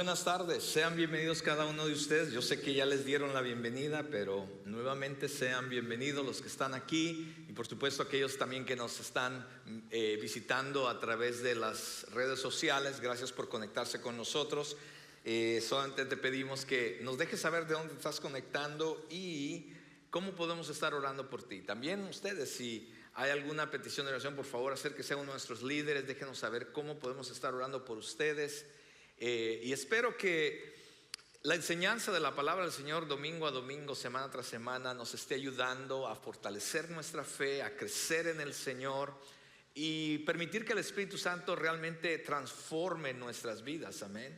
buenas tardes, sean bienvenidos cada uno de ustedes. Yo sé que ya les dieron la bienvenida, pero nuevamente sean bienvenidos los que están aquí y por supuesto aquellos también que nos están visitando a través de las redes sociales. Gracias por conectarse con nosotros. Solamente te pedimos que nos dejes saber de dónde estás conectando y cómo podemos estar orando por ti. También ustedes, si hay alguna petición de oración, por favor acérquese a uno de nuestros líderes, déjenos saber cómo podemos estar orando por ustedes. Y espero que la enseñanza de la palabra del Señor domingo a domingo, semana tras semana, nos esté ayudando a fortalecer nuestra fe, a crecer en el Señor y permitir que el Espíritu Santo realmente transforme nuestras vidas. Amén.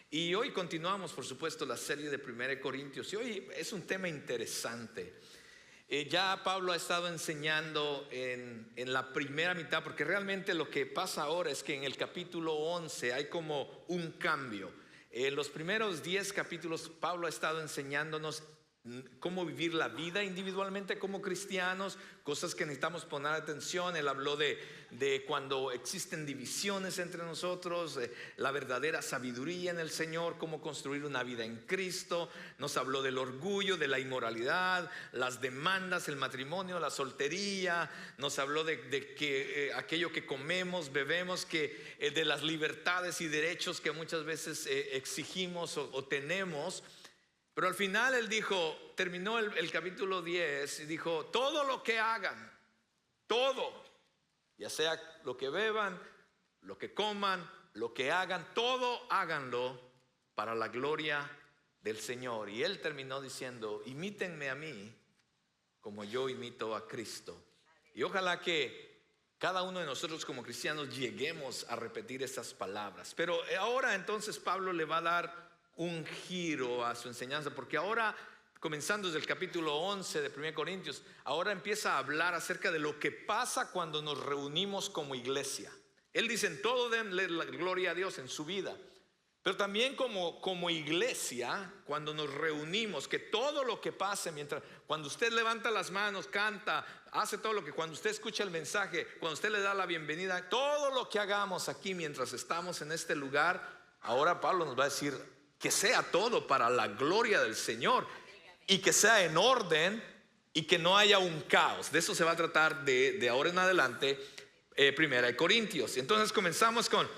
Y hoy continuamos, por supuesto, la serie de 1 Corintios y hoy es un tema interesante. Ya Pablo ha estado enseñando en la primera mitad, porque realmente lo que pasa ahora es que en el capítulo 11 hay como un cambio. En los primeros 10 capítulos Pablo ha estado enseñándonos cómo vivir la vida individualmente como cristianos, cosas que necesitamos poner atención. Él habló de cuando existen divisiones entre nosotros, la verdadera sabiduría en el Señor, cómo construir una vida en Cristo. Nos habló del orgullo, de la inmoralidad, las demandas, el matrimonio, la soltería. Nos habló de que aquello que comemos, bebemos, que de las libertades y derechos que muchas veces exigimos o tenemos. Pero al final él dijo, terminó el capítulo 10 y dijo: todo lo que hagan, todo, ya sea lo que beban, lo que coman, lo que hagan, todo háganlo para la gloria del Señor. Y él terminó diciendo: imítenme a mí como yo imito a Cristo. Y ojalá que cada uno de nosotros como cristianos lleguemos a repetir estas palabras. Pero ahora entonces Pablo le va a dar un giro a su enseñanza, porque ahora, comenzando desde el capítulo 11 de 1 Corintios, ahora empieza a hablar acerca de lo que pasa cuando nos reunimos como iglesia. Él dice: en todo denle la gloria a Dios en su vida, pero también como iglesia, cuando nos reunimos, que todo lo que pase cuando usted levanta las manos, canta, hace todo lo que, cuando usted escucha el mensaje, cuando usted le da la bienvenida, todo lo que hagamos aquí mientras estamos en este lugar, ahora Pablo nos va a decir que sea todo para la gloria del Señor y que sea en orden y que no haya un caos. De eso se va a tratar de ahora en adelante 1 Corintios. Entonces comenzamos con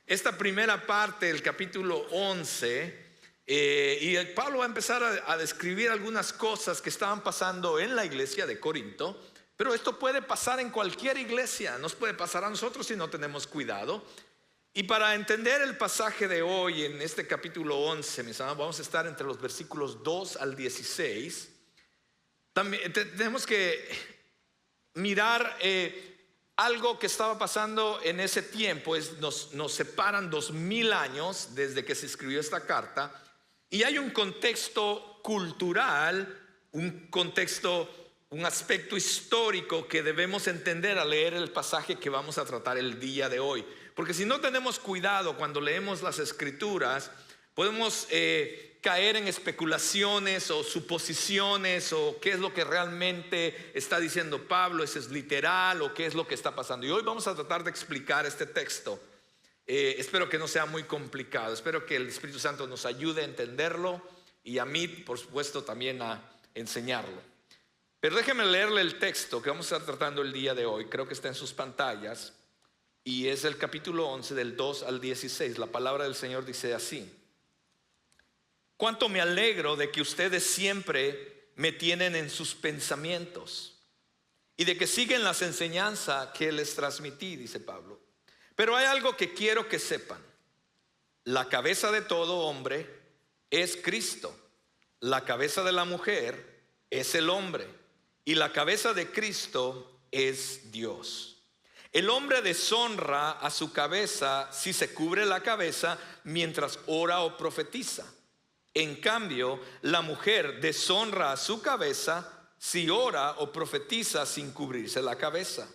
esta primera parte del capítulo 11 y Pablo va a empezar a describir algunas cosas que estaban pasando en la iglesia de Corinto. Pero esto puede pasar en cualquier iglesia, nos puede pasar a nosotros si no tenemos cuidado. Y para entender el pasaje de hoy en este capítulo 11, mis amados, vamos a estar entre los versículos 2 al 16. También tenemos que mirar algo que estaba pasando en ese tiempo. Nos separan 2000 años desde que se escribió esta carta. Y hay un contexto cultural, un aspecto histórico que debemos entender al leer el pasaje que vamos a tratar el día de hoy. Porque si no tenemos cuidado cuando leemos las escrituras, podemos caer en especulaciones o suposiciones o qué es lo que realmente está diciendo Pablo, eso es literal o qué es lo que está pasando. Y hoy vamos a tratar de explicar este texto. Espero que no sea muy complicado, espero que el Espíritu Santo nos ayude a entenderlo y a mí, por supuesto, también a enseñarlo. Pero déjenme leerle el texto que vamos a estar tratando el día de hoy. Creo que está en sus pantallas y es el capítulo 11 del 2 al 16. La palabra del Señor dice así: cuánto me alegro de que ustedes siempre me tienen en sus pensamientos y de que siguen las enseñanzas que les transmití, dice Pablo. Pero hay algo que quiero que sepan: la cabeza de todo hombre es Cristo, la cabeza de la mujer es el hombre y la cabeza de Cristo es Dios. El hombre deshonra a su cabeza si se cubre la cabeza mientras ora o profetiza. En cambio, la mujer deshonra a su cabeza si ora o profetiza sin cubrirse la cabeza,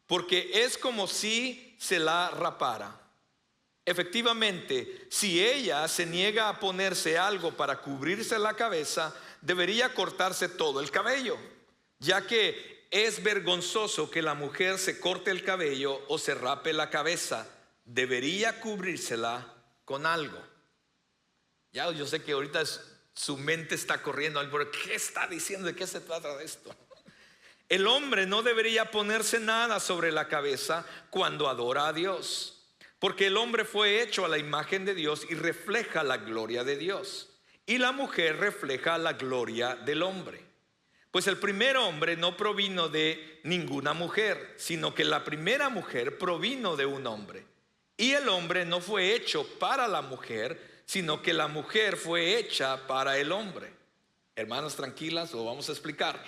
porque es como si se la rapara. Efectivamente, si ella se niega a ponerse algo para cubrirse la cabeza, debería cortarse todo el cabello, ya que es vergonzoso que la mujer se corte el cabello o se rape la cabeza. Debería cubrírsela con algo. Ya yo sé que ahorita su mente está corriendo, pero ¿qué está diciendo? ¿De qué se trata de esto? El hombre no debería ponerse nada sobre la cabeza cuando adora a Dios, porque el hombre fue hecho a la imagen de Dios y refleja la gloria de Dios, y la mujer refleja la gloria del hombre. Pues el primer hombre no provino de ninguna mujer, sino que la primera mujer provino de un hombre. Y el hombre no fue hecho para la mujer, sino que la mujer fue hecha para el hombre. Hermanas, tranquilas, lo vamos a explicar.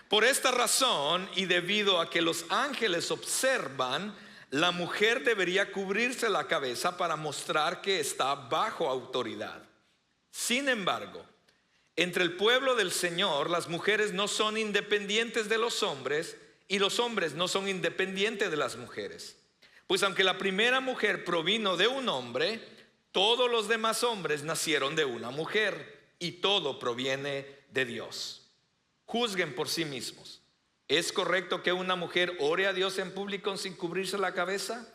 Por esta razón, y debido a que los ángeles observan, la mujer debería cubrirse la cabeza para mostrar que está bajo autoridad. Sin embargo, entre el pueblo del Señor, las mujeres no son independientes de los hombres, y los hombres no son independientes de las mujeres. Pues aunque la primera mujer provino de un hombre, todos los demás hombres nacieron de una mujer, y todo proviene de Dios. Juzguen por sí mismos. ¿Es correcto que una mujer ore a Dios en público sin cubrirse la cabeza?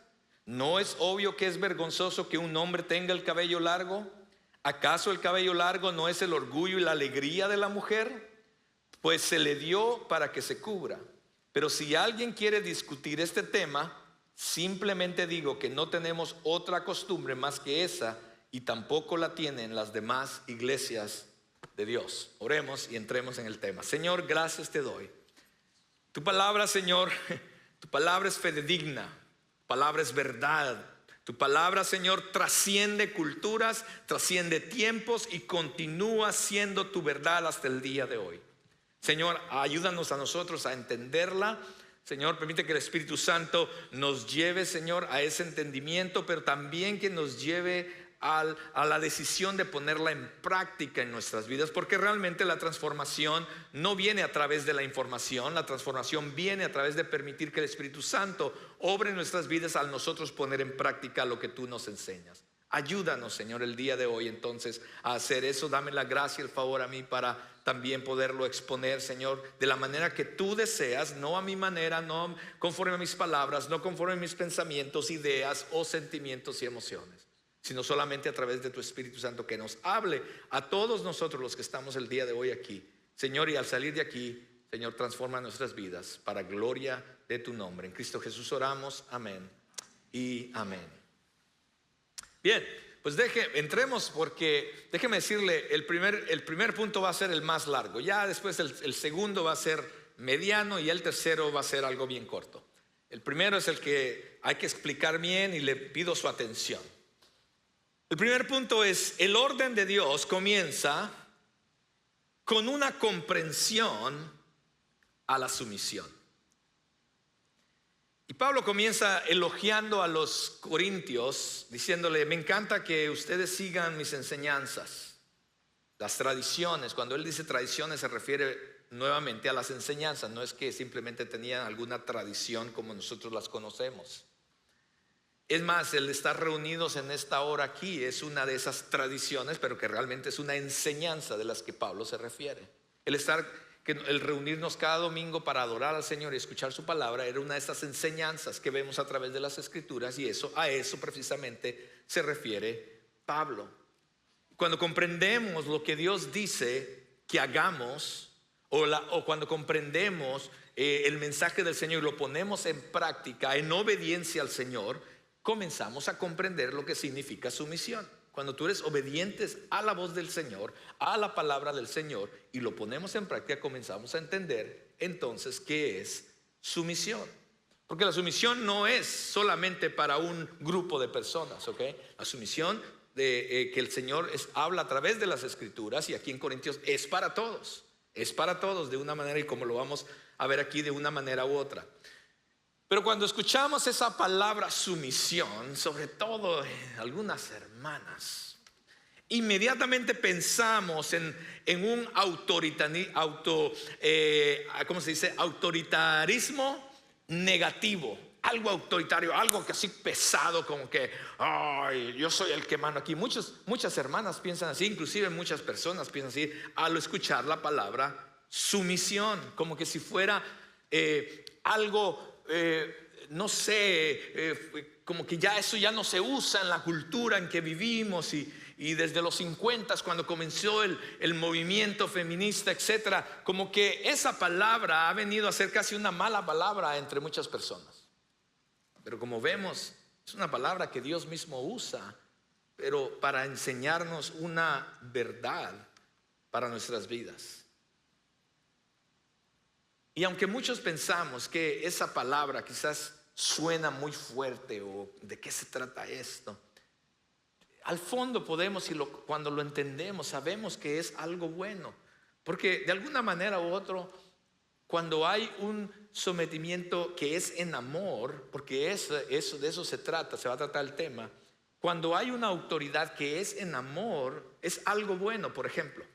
¿No es obvio que es vergonzoso que un hombre tenga el cabello largo? ¿Acaso el cabello largo no es el orgullo y la alegría de la mujer? Pues se le dio para que se cubra. Pero si alguien quiere discutir este tema, simplemente digo que no tenemos otra costumbre más que esa, y tampoco la tienen las demás iglesias de Dios. Oremos y entremos en el tema. Señor, gracias te doy. Tu palabra, Señor, tu palabra es fidedigna, tu palabra es verdad. Tu palabra, Señor, trasciende culturas, trasciende tiempos y continúa siendo tu verdad hasta el día de hoy. Señor, ayúdanos a nosotros a entenderla. Señor, permite que el Espíritu Santo nos lleve, Señor, a ese entendimiento, pero también que nos lleve a la decisión de ponerla en práctica en nuestras vidas, porque realmente la transformación no viene a través de la información. La transformación viene a través de permitir que el Espíritu Santo obre en nuestras vidas al nosotros poner en práctica lo que tú nos enseñas. Ayúdanos, Señor, el día de hoy entonces a hacer eso. Dame la gracia y el favor a mí para también poderlo exponer, Señor, de la manera que tú deseas, no a mi manera, no conforme a mis palabras, no conforme a mis pensamientos, ideas o sentimientos y emociones, sino solamente a través de tu Espíritu Santo, que nos hable a todos nosotros los que estamos el día de hoy aquí, Señor. Y al salir de aquí, Señor, transforma nuestras vidas para gloria de tu nombre. En Cristo Jesús oramos, amén y amén. Bien, pues entremos, porque déjeme decirle, el primer punto va a ser el más largo. Ya después el segundo va a ser mediano, y el tercero va a ser algo bien corto. El primero es el que hay que explicar bien y le pido su atención. El primer punto es: el orden de Dios comienza con una comprensión a la sumisión. Y Pablo comienza elogiando a los corintios, diciéndole: me encanta que ustedes sigan mis enseñanzas, las tradiciones. Cuando él dice tradiciones se refiere nuevamente a las enseñanzas. No es que simplemente tenían alguna tradición como nosotros las conocemos. Es más, el estar reunidos en esta hora aquí es una de esas tradiciones, pero que realmente es una enseñanza de las que Pablo se refiere. El reunirnos cada domingo para adorar al Señor y escuchar su palabra era una de estas enseñanzas que vemos a través de las Escrituras, y a eso precisamente se refiere Pablo. Cuando comprendemos lo que Dios dice que hagamos, o cuando comprendemos el mensaje del Señor y lo ponemos en práctica en obediencia al Señor, comenzamos a comprender lo que significa sumisión. Cuando tú eres obedientes a la voz del Señor, a la palabra del Señor, y lo ponemos en práctica, comenzamos a entender entonces qué es sumisión. Porque la sumisión no es solamente para un grupo de personas, ¿ok? La sumisión que el Señor habla a través de las Escrituras, y aquí en Corintios, es para todos. Es para todos de una manera, y como lo vamos a ver aquí, de una manera u otra. Pero cuando escuchamos esa palabra sumisión, sobre todo algunas hermanas, inmediatamente pensamos en un autoritarismo negativo, algo autoritario, algo que así pesado, como que ay, yo soy el que mando aquí. Muchas hermanas piensan así, inclusive muchas personas piensan así al escuchar la palabra sumisión, como que si fuera algo no sé, como que ya eso ya no se usa en la cultura en que vivimos, y y desde los 50 cuando comenzó el movimiento feminista, etcétera, como que esa palabra ha venido a ser casi una mala palabra entre muchas personas. Pero como vemos, es una palabra que Dios mismo usa, pero para enseñarnos una verdad para nuestras vidas. Y aunque muchos pensamos que esa palabra quizás suena muy fuerte o de qué se trata esto, al fondo podemos, cuando lo entendemos, sabemos que es algo bueno. Porque de alguna manera u otra, cuando hay un sometimiento que es en amor, porque de eso se trata, se va a tratar el tema. Cuando hay una autoridad que es en amor, es algo bueno. Por ejemplo,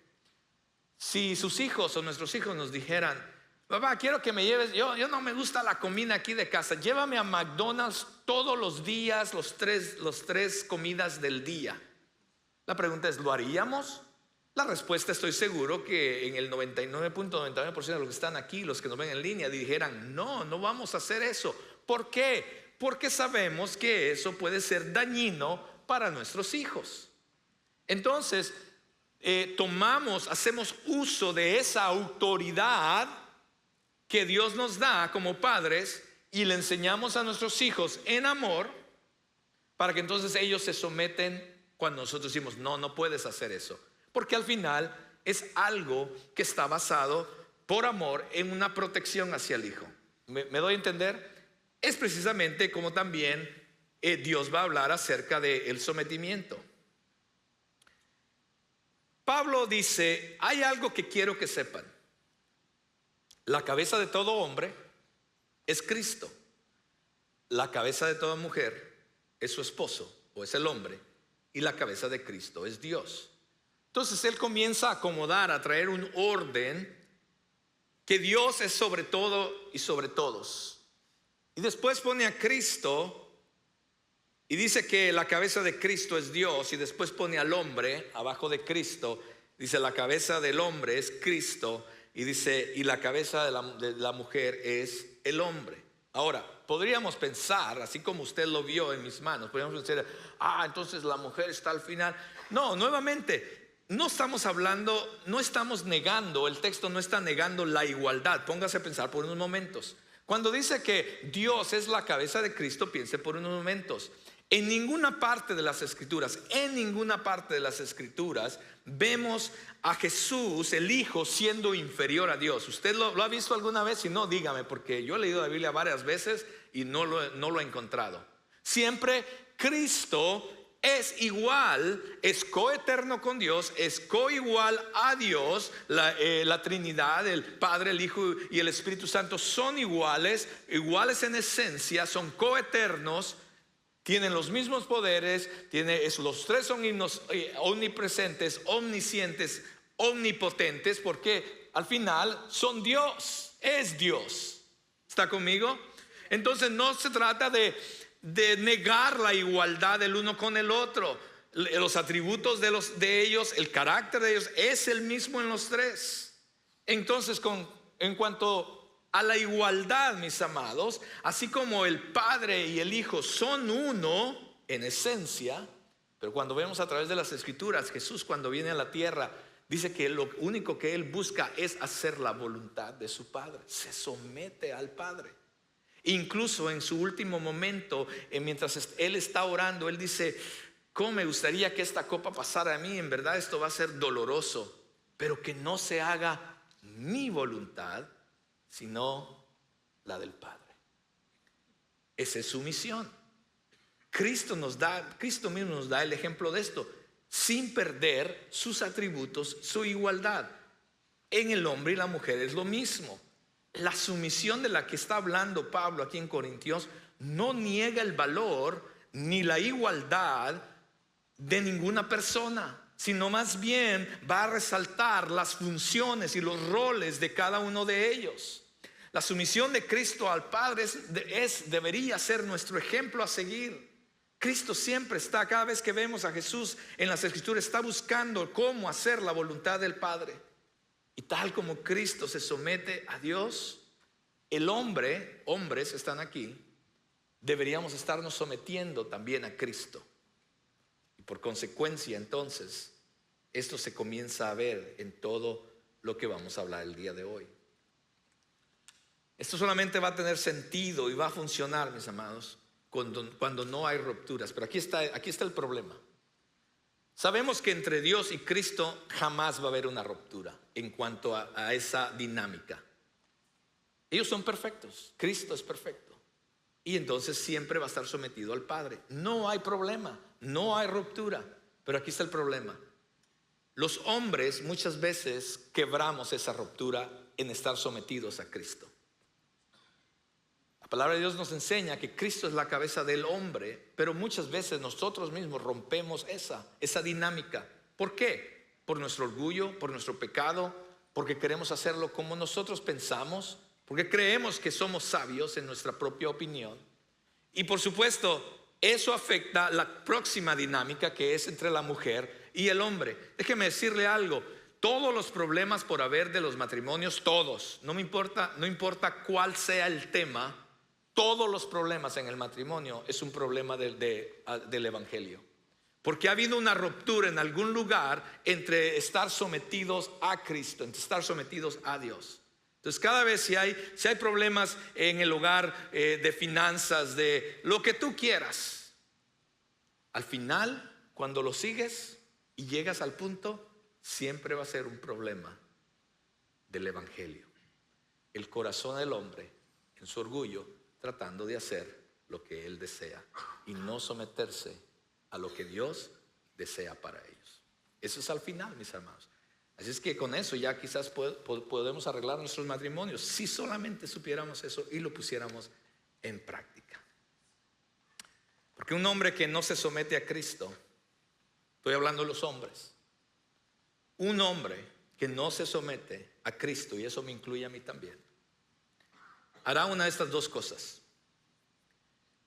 si sus hijos o nuestros hijos nos dijeran: papá, quiero que me lleves, yo no me gusta la comida aquí de casa, llévame a McDonald's todos los días, los tres comidas del día. La pregunta es, ¿lo haríamos? La respuesta, estoy seguro que en el 99.99% de los que están aquí, los que nos ven en línea, dijeran: no vamos a hacer eso. ¿Por qué? Porque sabemos que eso puede ser dañino para nuestros hijos. Entonces, hacemos uso de esa autoridad que Dios nos da como padres y le enseñamos a nuestros hijos en amor, para que entonces ellos se someten cuando nosotros decimos: no puedes hacer eso. Porque al final es algo que está basado por amor en una protección hacia el hijo. ¿Me doy a entender? Es precisamente como también Dios va a hablar acerca del sometimiento. Pablo dice: hay algo que quiero que sepan. La cabeza de todo hombre es Cristo. La cabeza de toda mujer es su esposo o es el hombre. Y la cabeza de Cristo es Dios. Entonces él comienza a acomodar, a traer un orden, que Dios es sobre todo y sobre todos. Y después pone a Cristo y dice que la cabeza de Cristo es Dios. Y después pone al hombre abajo de Cristo. Dice: la cabeza del hombre es Cristo. Y dice: y la cabeza de la mujer es el hombre. Ahora, podríamos pensar, así como usted lo vio en mis manos, podríamos pensar: entonces la mujer está al final. No, nuevamente, no estamos hablando, no estamos negando, el texto no está negando la igualdad. Póngase a pensar por unos momentos. Cuando dice que Dios es la cabeza de Cristo, piense por unos momentos. En ninguna parte de las escrituras, vemos a Jesús, el Hijo, siendo inferior a Dios. ¿Usted lo ha visto alguna vez? Si no, dígame, porque yo he leído la Biblia varias veces y no lo he encontrado. Siempre Cristo es igual, es coeterno con Dios, es coigual a Dios. La Trinidad, el Padre, el Hijo y el Espíritu Santo son iguales en esencia, son coeternos. Tienen los mismos poderes, los tres son omnipresentes, omniscientes, omnipotentes, porque al final son Dios, es Dios. ¿Está conmigo? Entonces no se trata de negar la igualdad del uno con el otro. Los atributos de ellos, el carácter de ellos es el mismo en los tres. Entonces, en cuanto a la igualdad, mis amados, así como el Padre y el Hijo son uno en esencia, pero cuando vemos a través de las Escrituras, Jesús, cuando viene a la tierra, dice que lo único que Él busca es hacer la voluntad de su Padre. Se somete al Padre. Incluso en su último momento, mientras Él está orando, Él dice: cómo me gustaría que esta copa pasara a mí. En verdad esto va a ser doloroso, pero que no se haga mi voluntad, sino la del Padre. Esa es su misión. Cristo mismo nos da el ejemplo de esto, sin perder sus atributos, su igualdad. En el hombre y la mujer es lo mismo. La sumisión de la que está hablando Pablo aquí en Corintios no niega el valor ni la igualdad de ninguna persona, sino más bien va a resaltar las funciones y los roles de cada uno de ellos. La sumisión de Cristo al Padre debería ser nuestro ejemplo a seguir. Cristo siempre está, cada vez que vemos a Jesús en las Escrituras, está buscando cómo hacer la voluntad del Padre. Y tal como Cristo se somete a Dios, hombres están aquí, deberíamos estarnos sometiendo también a Cristo. por consecuencia, entonces, esto se comienza a ver en todo lo que vamos a hablar el día de hoy. Esto solamente va a tener sentido y va a funcionar, mis amados, cuando no hay rupturas. Pero aquí está el problema. Sabemos que entre Dios y Cristo jamás va a haber una ruptura en cuanto a esa dinámica. Ellos son perfectos, Cristo es perfecto. Y entonces siempre va a estar sometido al Padre. No hay problema, no hay ruptura. Pero aquí está el problema. Los hombres muchas veces quebramos esa ruptura en estar sometidos a Cristo. La palabra de Dios nos enseña que Cristo es la cabeza del hombre, pero muchas veces nosotros mismos rompemos esa dinámica. ¿Por qué? Por nuestro orgullo, por nuestro pecado, porque queremos hacerlo como nosotros pensamos, porque creemos que somos sabios en nuestra propia opinión. Y por supuesto, eso afecta la próxima dinámica, que es entre la mujer y el hombre. Déjeme decirle algo. Todos los problemas por haber de los matrimonios, todos, no importa cuál sea el tema, todos los problemas en el matrimonio es un problema del evangelio. Porque ha habido una ruptura en algún lugar entre estar sometidos a Cristo, entre estar sometidos a Dios. Entonces, cada vez si hay problemas en el hogar, de finanzas, de lo que tú quieras, al final, cuando lo sigues y llegas al punto, siempre va a ser un problema del evangelio. El corazón del hombre, en su orgullo, tratando de hacer lo que él desea y no someterse a lo que Dios desea para ellos. Eso es al final, mis hermanos. Así es que con eso ya quizás podemos arreglar nuestros matrimonios, si solamente supiéramos eso y lo pusiéramos en práctica. Porque un hombre que no se somete a Cristo, estoy hablando de los hombres, un hombre que no se somete a Cristo, y eso me incluye a mí también, hará una de estas dos cosas: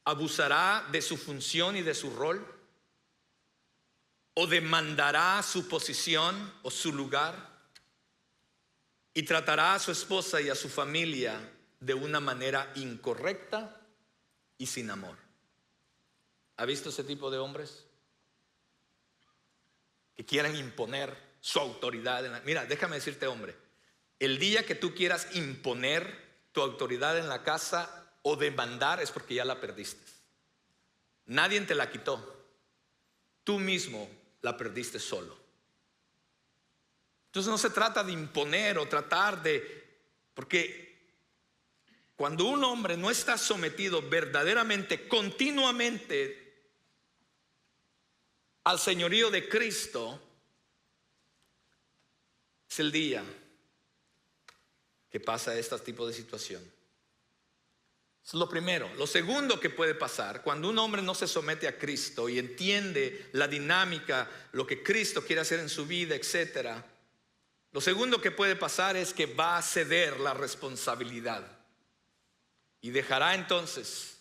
abusará de su función y de su rol, o demandará su posición o su lugar, y tratará a su esposa y a su familia de una manera incorrecta y sin amor. ¿Ha visto ese tipo de hombres que quieren imponer su autoridad? Mira, déjame decirte, hombre, el día que tú quieras imponer tu autoridad en la casa o demandar, es porque ya la perdiste. Nadie te la quitó, tú mismo la perdiste solo. Entonces no se trata de imponer o tratar porque cuando un hombre no está sometido verdaderamente, continuamente al señorío de Cristo, es el día que pasa este tipo de situación. Eso es lo primero. Lo segundo que puede pasar cuando un hombre no se somete a Cristo y entiende la dinámica, lo que Cristo quiere hacer en su vida, etcétera. Lo segundo que puede pasar es que va a ceder la responsabilidad y dejará entonces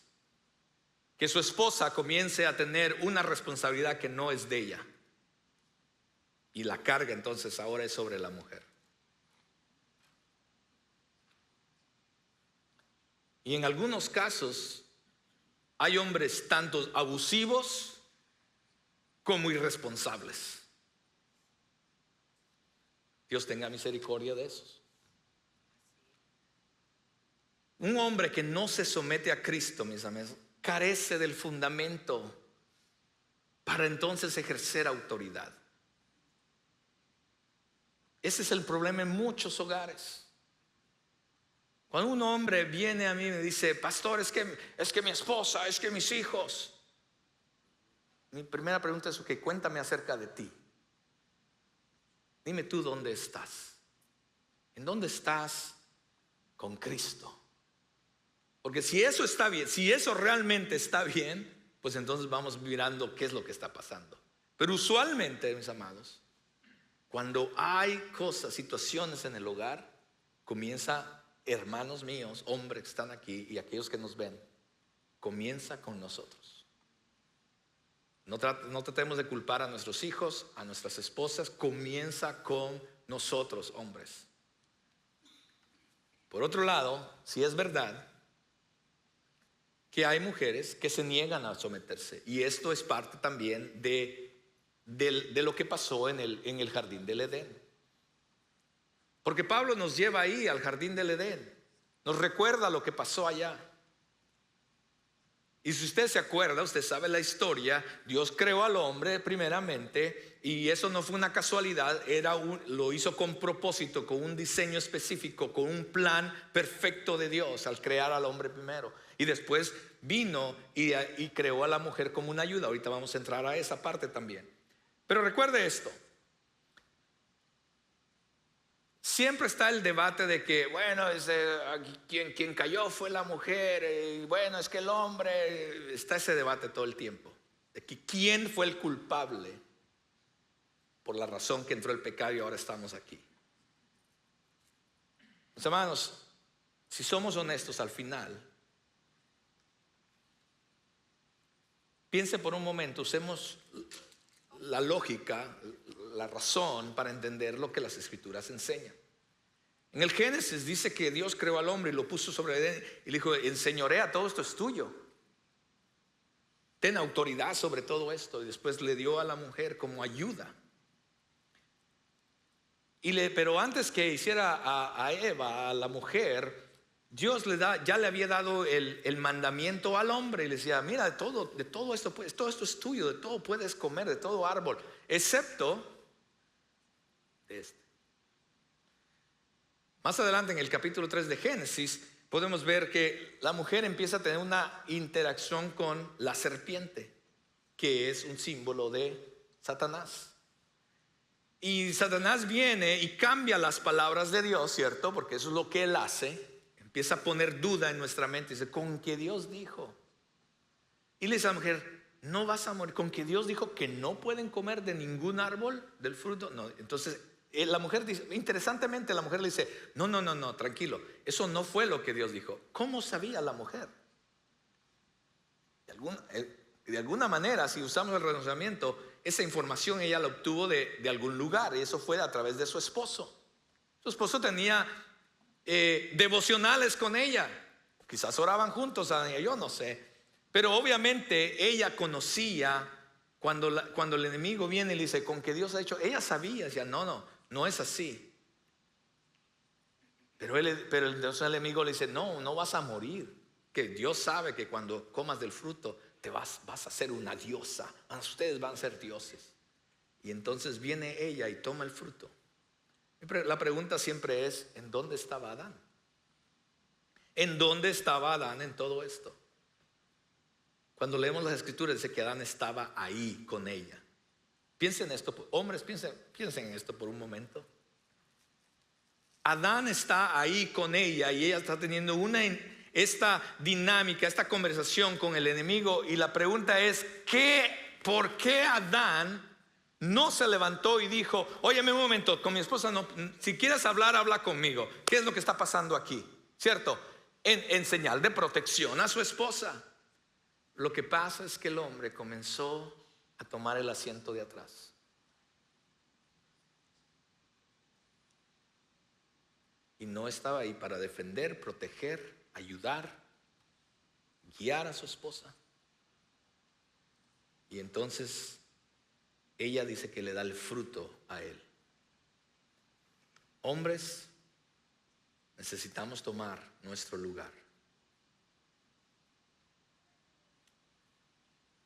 que su esposa comience a tener una responsabilidad que no es de ella, y la carga entonces ahora es sobre la mujer. Y en algunos casos hay hombres tanto abusivos como irresponsables. Dios tenga misericordia de esos. Un hombre que no se somete a Cristo, mis amigos, carece del fundamento para entonces ejercer autoridad. Ese es el problema en muchos hogares. Cuando un hombre viene a mí y me dice: pastor, es que mi esposa, es que mis hijos. Mi primera pregunta es: ok, cuéntame acerca de ti. Dime tú dónde estás. ¿En dónde estás con Cristo? Porque si eso está bien, si eso realmente está bien, pues entonces vamos mirando qué es lo que está pasando. Pero usualmente, mis amados, cuando hay cosas, situaciones en el hogar, comienza, hermanos míos, hombres que están aquí y aquellos que nos ven, comienza con nosotros. No tratemos de culpar a nuestros hijos, a nuestras esposas. Comienza con nosotros, hombres. Por otro lado, si es verdad que hay mujeres que se niegan a someterse, y esto es parte también de de lo que pasó en el jardín del Edén. Porque Pablo nos lleva ahí al jardín del Edén, nos recuerda lo que pasó allá. Y si usted se acuerda, usted sabe la historia. Dios creó al hombre primeramente, y eso no fue una casualidad, lo hizo con propósito, con un diseño específico, con un plan perfecto de Dios al crear al hombre primero. Y después vino y creó a la mujer como una ayuda. Ahorita vamos a entrar a esa parte también. Pero recuerde esto. Siempre está el debate de que, bueno, quien cayó fue la mujer, y bueno, es que el hombre, está ese debate todo el tiempo, de que quién fue el culpable por la razón que entró el pecado y ahora estamos aquí. Mis hermanos, si somos honestos al final, piense por un momento, usemos la lógica, la razón para entender lo que las escrituras enseñan. En el Génesis dice que Dios creó al hombre y lo puso sobre Edén y le dijo: enseñorea, todo esto es tuyo, ten autoridad sobre todo esto. Y después le dio a la mujer como ayuda. Pero antes que hiciera a Eva, a la mujer, Dios ya le había dado el mandamiento al hombre y le decía: mira, de todo esto, pues, todo esto es tuyo, de todo puedes comer, de todo árbol, excepto este. Más adelante en el capítulo 3 de Génesis podemos ver que la mujer empieza a tener una interacción con la serpiente, que es un símbolo de Satanás. Y Satanás viene y cambia las palabras de Dios, ¿cierto? Porque eso es lo que él hace. Empieza a poner duda en nuestra mente. Dice: con que Dios dijo. Y le dice a la mujer: no vas a morir. Con que Dios dijo que no pueden comer de ningún árbol del fruto. No. Entonces la mujer dice, interesantemente la mujer le dice: no, tranquilo, eso no fue lo que Dios dijo. ¿Cómo sabía la mujer? De alguna manera, si usamos el razonamiento, esa información ella la obtuvo de algún lugar, y eso fue a través de su esposo. Su esposo tenía devocionales con ella, quizás oraban juntos, yo no sé, pero obviamente ella conocía cuando el enemigo viene y le dice: con que Dios ha hecho, ella sabía, decía: no es así. Pero entonces el enemigo le dice: no vas a morir, que Dios sabe que cuando comas del fruto vas a ser una diosa, ustedes van a ser dioses. Y entonces viene ella y toma el fruto. La pregunta siempre es: ¿en dónde estaba Adán? ¿En dónde estaba Adán en todo esto? Cuando leemos las escrituras dice que Adán estaba ahí con ella. Piensen en esto, hombres, piensen en esto por un momento. Adán está ahí con ella y ella está teniendo esta dinámica, esta conversación con el enemigo. Y la pregunta es: ¿por qué Adán no se levantó y dijo: óyeme un momento, con mi esposa no, si quieres hablar, habla conmigo, ¿qué es lo que está pasando aquí? ¿Cierto? En señal de protección a su esposa. Lo que pasa es que el hombre comenzó a tomar el asiento de atrás. Y no estaba ahí para defender, proteger, ayudar, guiar a su esposa. Y entonces ella dice que le da el fruto a él. Hombres, necesitamos tomar nuestro lugar.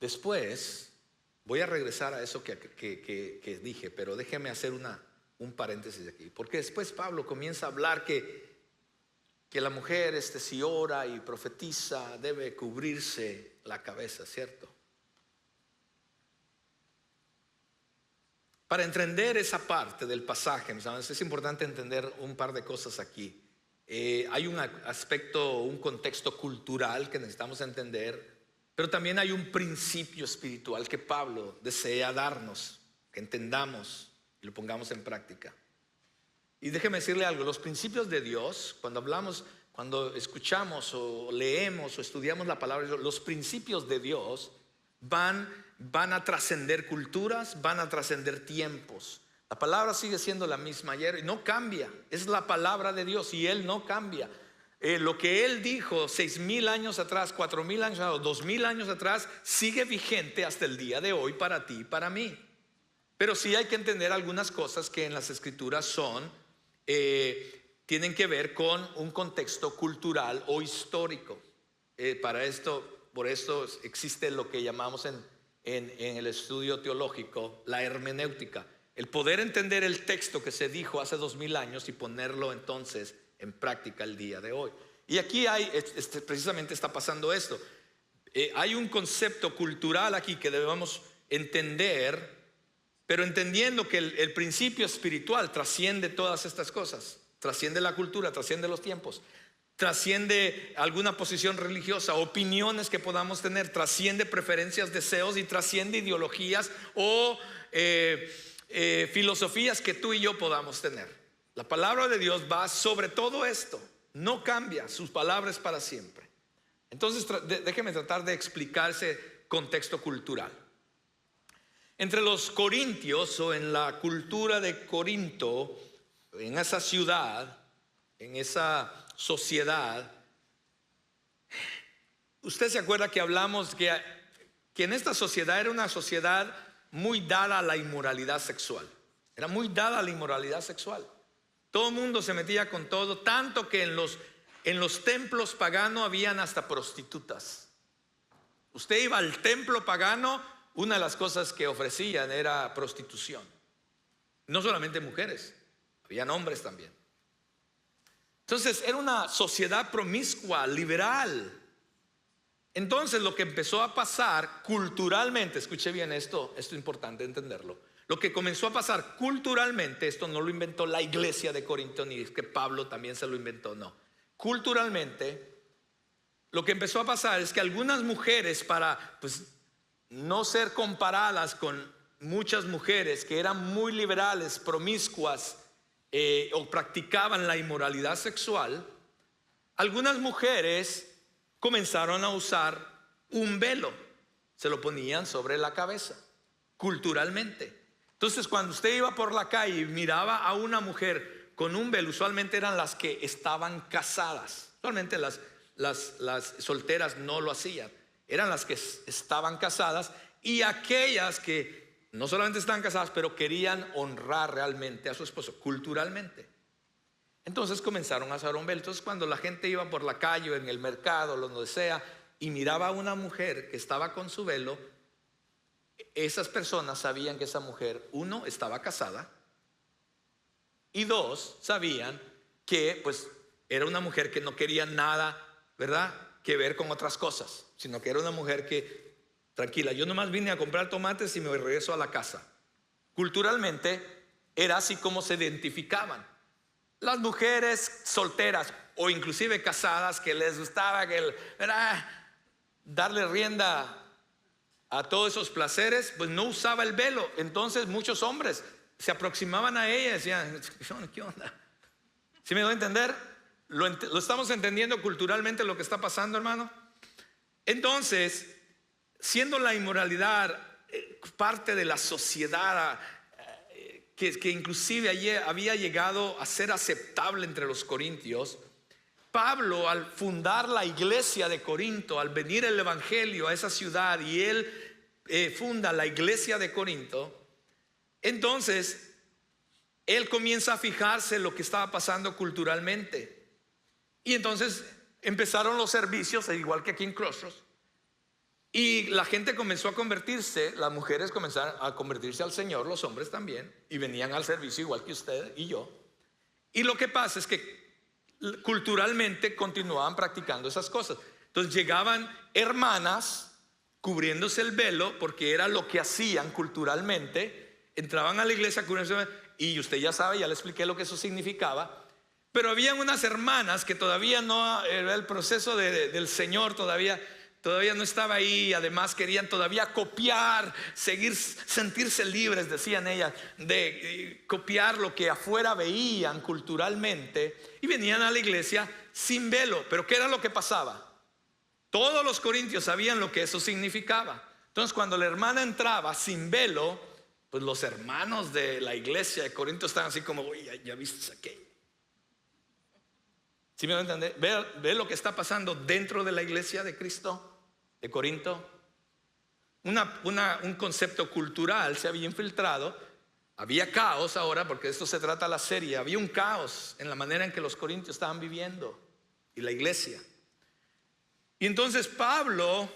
Después voy a regresar a eso que dije, pero déjeme hacer un paréntesis aquí, porque después Pablo comienza a hablar que la mujer si ora y profetiza debe cubrirse la cabeza, ¿cierto? Para entender esa parte del pasaje, ¿sabes? Es importante entender un par de cosas aquí. Hay un aspecto, un contexto cultural que necesitamos entender, pero también hay un principio espiritual que Pablo desea darnos, que entendamos y lo pongamos en práctica. Y déjeme decirle algo: los principios de Dios, cuando escuchamos o leemos o estudiamos la palabra de Dios, los principios de Dios van a trascender culturas, van a trascender tiempos. La palabra sigue siendo la misma ayer y no cambia. Es la palabra de Dios y Él no cambia. Lo que Él dijo 6,000 años atrás, 4,000 años atrás, 2,000 años atrás, sigue vigente hasta el día de hoy para ti y para mí. Pero sí hay que entender algunas cosas que en las escrituras tienen que ver con un contexto cultural o histórico. Por esto existe lo que llamamos en el estudio teológico la hermenéutica, el poder entender el texto que se dijo hace 2000 años y ponerlo entonces en práctica el día de hoy. Y aquí precisamente está pasando esto. Hay un concepto cultural aquí que debemos entender, pero entendiendo que el principio espiritual trasciende todas estas cosas, trasciende la cultura, trasciende los tiempos, trasciende alguna posición religiosa, opiniones que podamos tener, trasciende preferencias, deseos y trasciende ideologías o filosofías que tú y yo podamos tener. La palabra de Dios va sobre todo esto, no cambia, sus palabras para siempre. Entonces déjeme tratar de explicar ese contexto cultural. Entre los corintios, o en la cultura de Corinto, en esa ciudad, en esa sociedad, usted se acuerda que hablamos que en esta sociedad era una sociedad muy dada a la inmoralidad sexual. Era muy dada a la inmoralidad sexual. Todo el mundo se metía con todo, tanto que en los templos paganos habían hasta prostitutas. Usted iba al templo pagano, una de las cosas que ofrecían era prostitución. No solamente mujeres, habían hombres también. Entonces era una sociedad promiscua, liberal. Entonces lo que empezó a pasar culturalmente, escuche bien esto es importante entenderlo. Lo que comenzó a pasar culturalmente, esto no lo inventó la iglesia de Corinto, ni es que Pablo también se lo inventó, no. Culturalmente, lo que empezó a pasar es que algunas mujeres, para no ser comparadas con muchas mujeres que eran muy liberales, promiscuas, o practicaban la inmoralidad sexual, algunas mujeres comenzaron a usar un velo, se lo ponían sobre la cabeza, culturalmente. Entonces cuando usted iba por la calle y miraba a una mujer con un velo, usualmente eran las que estaban casadas. Usualmente las solteras no lo hacían, eran las que estaban casadas, y aquellas que no solamente estaban casadas, pero querían honrar realmente a su esposo, culturalmente. Entonces comenzaron a usar un velo. Entonces cuando la gente iba por la calle o en el mercado, donde sea, y miraba a una mujer que estaba con su velo, esas personas sabían que esa mujer, uno, estaba casada, y dos, sabían que era una mujer que no quería nada, ¿verdad?, que ver con otras cosas, sino que era una mujer que, tranquila, yo nomás vine a comprar tomates y me regreso a la casa. Culturalmente era así como se identificaban. Las mujeres solteras o inclusive casadas que les gustaba darle rienda a todos esos placeres, pues no usaba el velo. Entonces muchos hombres se aproximaban a ella y decían, ¿qué onda? ¿Sí me doy a entender? ¿Lo estamos entendiendo culturalmente lo que está pasando, hermano? Entonces, siendo la inmoralidad parte de la sociedad que inclusive había llegado a ser aceptable entre los corintios, Pablo, al fundar la iglesia de Corinto, al venir el evangelio a esa ciudad y él funda la iglesia de Corinto, entonces él comienza a fijarse en lo que estaba pasando culturalmente. Y entonces empezaron los servicios, igual que aquí en Crossroads, y la gente comenzó a convertirse, las mujeres comenzaron a convertirse al Señor, los hombres también, y venían al servicio igual que usted y yo. Y lo que pasa es que culturalmente continuaban practicando esas cosas. Entonces llegaban hermanas cubriéndose el velo, porque era lo que hacían culturalmente. Entraban a la iglesia cubriéndose, y usted ya sabe, ya le expliqué lo que eso significaba. Pero habían unas hermanas que todavía no, el proceso del Señor todavía no estaba ahí. Además querían todavía copiar, sentirse libres, decían ellas, de copiar lo que afuera veían culturalmente, y venían a la iglesia sin velo. Pero ¿qué era lo que pasaba? Todos los corintios sabían lo que eso significaba. Entonces cuando la hermana entraba sin velo, pues los hermanos de la iglesia de Corinto estaban así como, uy, ya viste aquello. ¿Sí me van a entender? Ve lo que está pasando dentro de la iglesia de Cristo de Corinto. Un concepto cultural se había infiltrado, Había caos ahora, porque de esto se trata la serie. Había un caos en la manera en que los corintios estaban viviendo y la iglesia. Y entonces Pablo,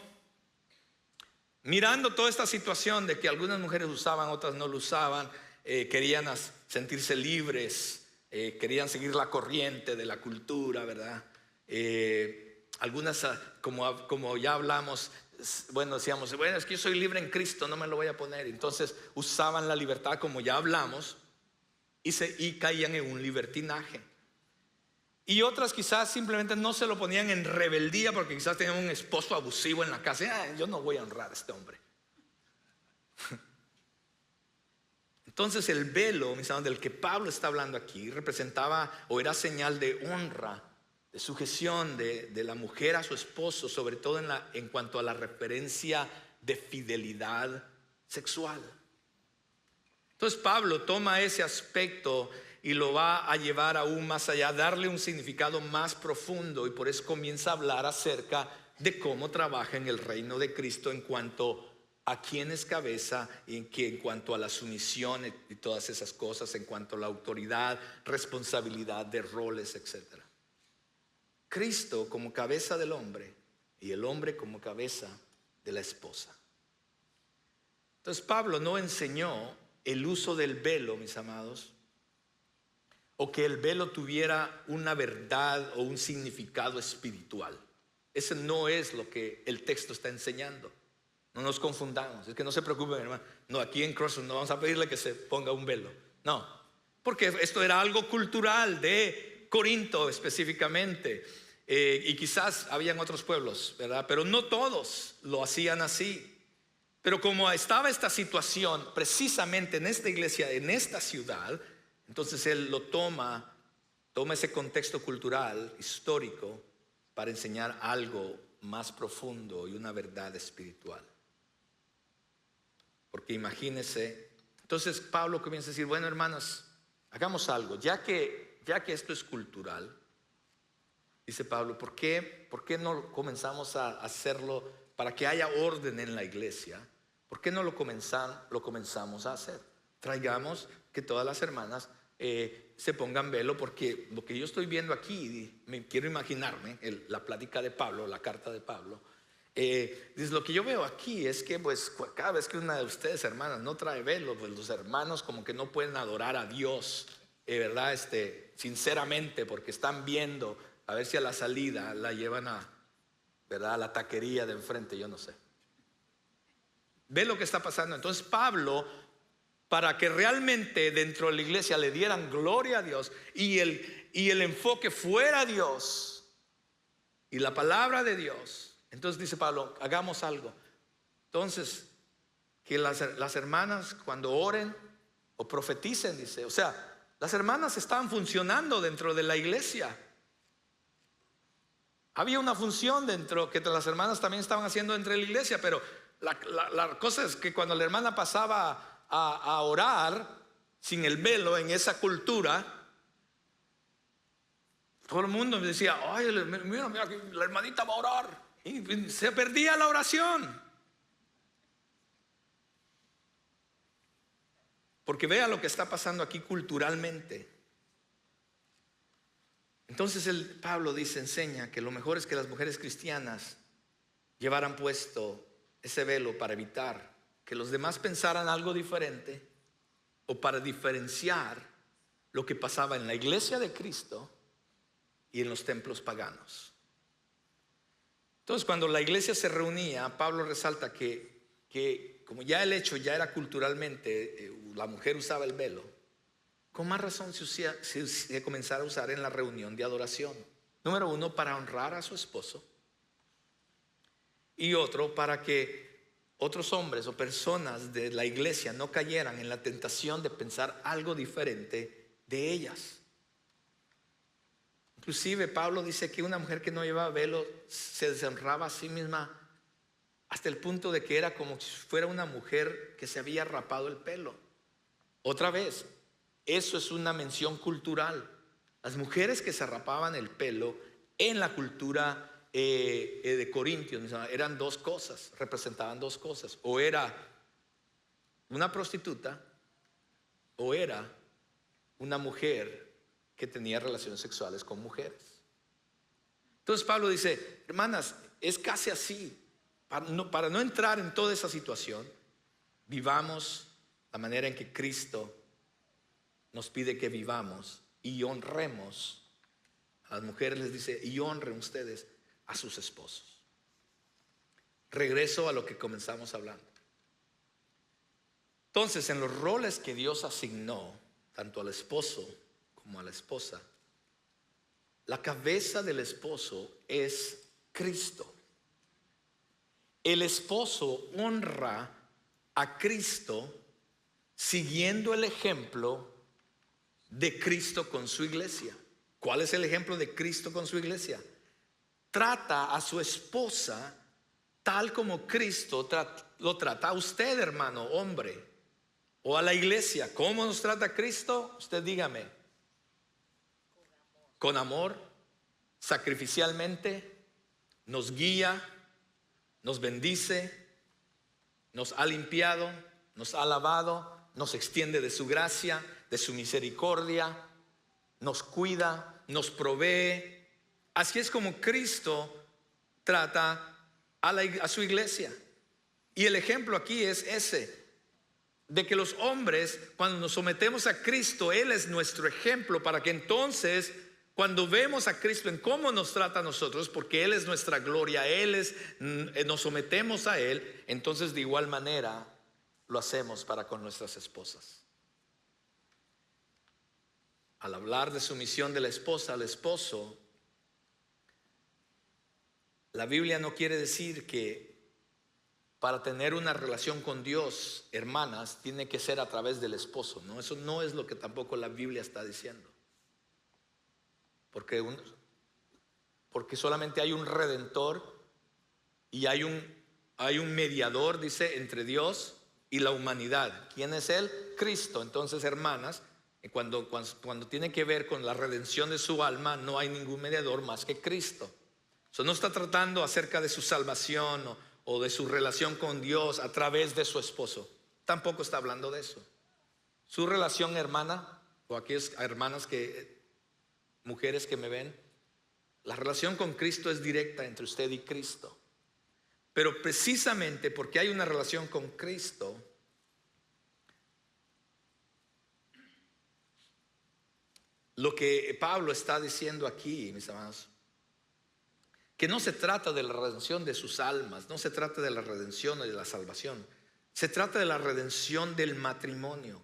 mirando toda esta situación de que algunas mujeres usaban, otras no lo usaban, querían sentirse libres, querían seguir la corriente de la cultura, ¿verdad? Algunas, como ya hablamos, bueno, decíamos, bueno, es que yo soy libre en Cristo, no me lo voy a poner. Entonces usaban la libertad, como ya hablamos, y caían en un libertinaje. Y otras quizás simplemente no se lo ponían en rebeldía porque quizás tenían un esposo abusivo en la casa. Yo no voy a honrar a este hombre. Entonces el velo, mis amados, del que Pablo está hablando aquí, representaba o era señal de honra, de sujeción de la mujer a su esposo, sobre todo en cuanto a la referencia de fidelidad sexual. Entonces Pablo toma ese aspecto y lo va a llevar aún más allá, darle un significado más profundo, y por eso comienza a hablar acerca de cómo trabaja en el reino de Cristo en cuanto a quién es cabeza, y en cuanto a la sumisión y todas esas cosas, en cuanto a la autoridad, responsabilidad de roles, etc. Cristo como cabeza del hombre y el hombre como cabeza de la esposa. Entonces Pablo no enseñó el uso del velo, mis amados, o que el velo tuviera una verdad o un significado espiritual. Ese no es lo que el texto está enseñando. No nos confundamos. Es que no se preocupen, hermano. No, aquí en Crossroads no vamos a pedirle que se ponga un velo. No, porque esto era algo cultural de Corinto específicamente. Y quizás habían otros pueblos, ¿verdad? Pero no todos lo hacían así. Pero como estaba esta situación precisamente en esta iglesia, en esta ciudad, entonces él lo toma ese contexto cultural, histórico, para enseñar algo más profundo y una verdad espiritual. Porque imagínense, entonces Pablo comienza a decir, bueno, hermanos, hagamos algo, ya que esto es cultural, dice Pablo, ¿por qué no comenzamos a hacerlo para que haya orden en la iglesia? ¿Por qué no lo comenzamos a hacer? Traigamos que todas las hermanas se pongan velo, porque lo que yo estoy viendo aquí, me quiero imaginarme la plática de Pablo, la carta de Pablo. Dice, lo que yo veo aquí es que pues cada vez que una de ustedes, hermanas, no trae velo, pues los hermanos como que no pueden adorar a Dios, ¿verdad? Sinceramente, porque están viendo a ver si a la salida la llevan ¿verdad? A la taquería de enfrente, yo no sé. Ve lo que está pasando. Entonces Pablo, para que realmente dentro de la iglesia le dieran gloria a Dios y el enfoque fuera Dios y la palabra de Dios, entonces dice Pablo, hagamos algo. Entonces, que las hermanas cuando oren o profeticen, dice, o sea, las hermanas estaban funcionando dentro de la iglesia. Había una función dentro que las hermanas también estaban haciendo dentro de la iglesia, pero la cosa es que cuando la hermana pasaba a orar sin el velo en esa cultura, todo el mundo me decía, ay, mira, la hermanita va a orar, y se perdía la oración. Porque vea lo que está pasando aquí culturalmente. Entonces Pablo dice, enseña que lo mejor es que las mujeres cristianas llevaran puesto ese velo para evitar que los demás pensaran algo diferente, o para diferenciar lo que pasaba en la iglesia de Cristo y en los templos paganos. Entonces cuando la iglesia se reunía, Pablo resalta que como ya el hecho ya era culturalmente, la mujer usaba el velo, con más razón se comenzara a usar en la reunión de adoración. Número uno, para honrar a su esposo, y otro, para que otros hombres o personas de la iglesia no cayeran en la tentación de pensar algo diferente de ellas. Inclusive Pablo dice que una mujer que no llevaba velo se deshonraba a sí misma hasta el punto de que era como si fuera una mujer que se había rapado el pelo. Otra vez, eso es una mención cultural. Las mujeres que se rapaban el pelo en la cultura de Corintios eran dos cosas, representaban dos cosas. O era una prostituta o era una mujer que tenía relaciones sexuales con mujeres. Entonces Pablo dice, hermanas, es casi así. Para no entrar en toda esa situación, vivamos la manera en que Cristo nos pide que vivamos y honremos. A las mujeres les dice, y honren ustedes a sus esposos. Regreso a lo que comenzamos hablando. Entonces, en los roles que Dios asignó, tanto al esposo como a la esposa, la cabeza del esposo es Cristo. El esposo honra a Cristo siguiendo el ejemplo de Cristo con su iglesia. ¿Cuál es el ejemplo de Cristo con su iglesia? Trata a su esposa tal como Cristo lo trata a usted, hermano, hombre, o a la iglesia. ¿Cómo nos trata Cristo? Usted dígame. Con amor, sacrificialmente, nos guía, nos bendice, nos ha limpiado, nos ha lavado, nos extiende de su gracia, de su misericordia, nos cuida, nos provee. Así es como Cristo trata a su iglesia. Y el ejemplo aquí es ese, de que los hombres, cuando nos sometemos a Cristo, Él es nuestro ejemplo, para que entonces, cuando vemos a Cristo en cómo nos trata a nosotros, porque Él es nuestra gloria, nos sometemos a Él, entonces de igual manera lo hacemos para con nuestras esposas. Al hablar de sumisión de la esposa al esposo, la Biblia no quiere decir que para tener una relación con Dios, hermanas, tiene que ser a través del esposo. No, eso no es lo que tampoco la Biblia está diciendo. Porque solamente hay un redentor y hay un mediador, dice, entre Dios y la humanidad. ¿Quién es Él? Cristo. Entonces, hermanas, cuando tiene que ver con la redención de su alma, no hay ningún mediador más que Cristo. Eso no está tratando acerca de su salvación o de su relación con Dios a través de su esposo. Tampoco está hablando de eso. Su relación, hermana, o aquellas hermanas mujeres que me ven, la relación con Cristo es directa entre usted y Cristo. Pero precisamente porque hay una relación con Cristo, lo que Pablo está diciendo aquí, mis amados, que no se trata de la redención de sus almas, no se trata de la redención o de la salvación, se trata de la redención del matrimonio,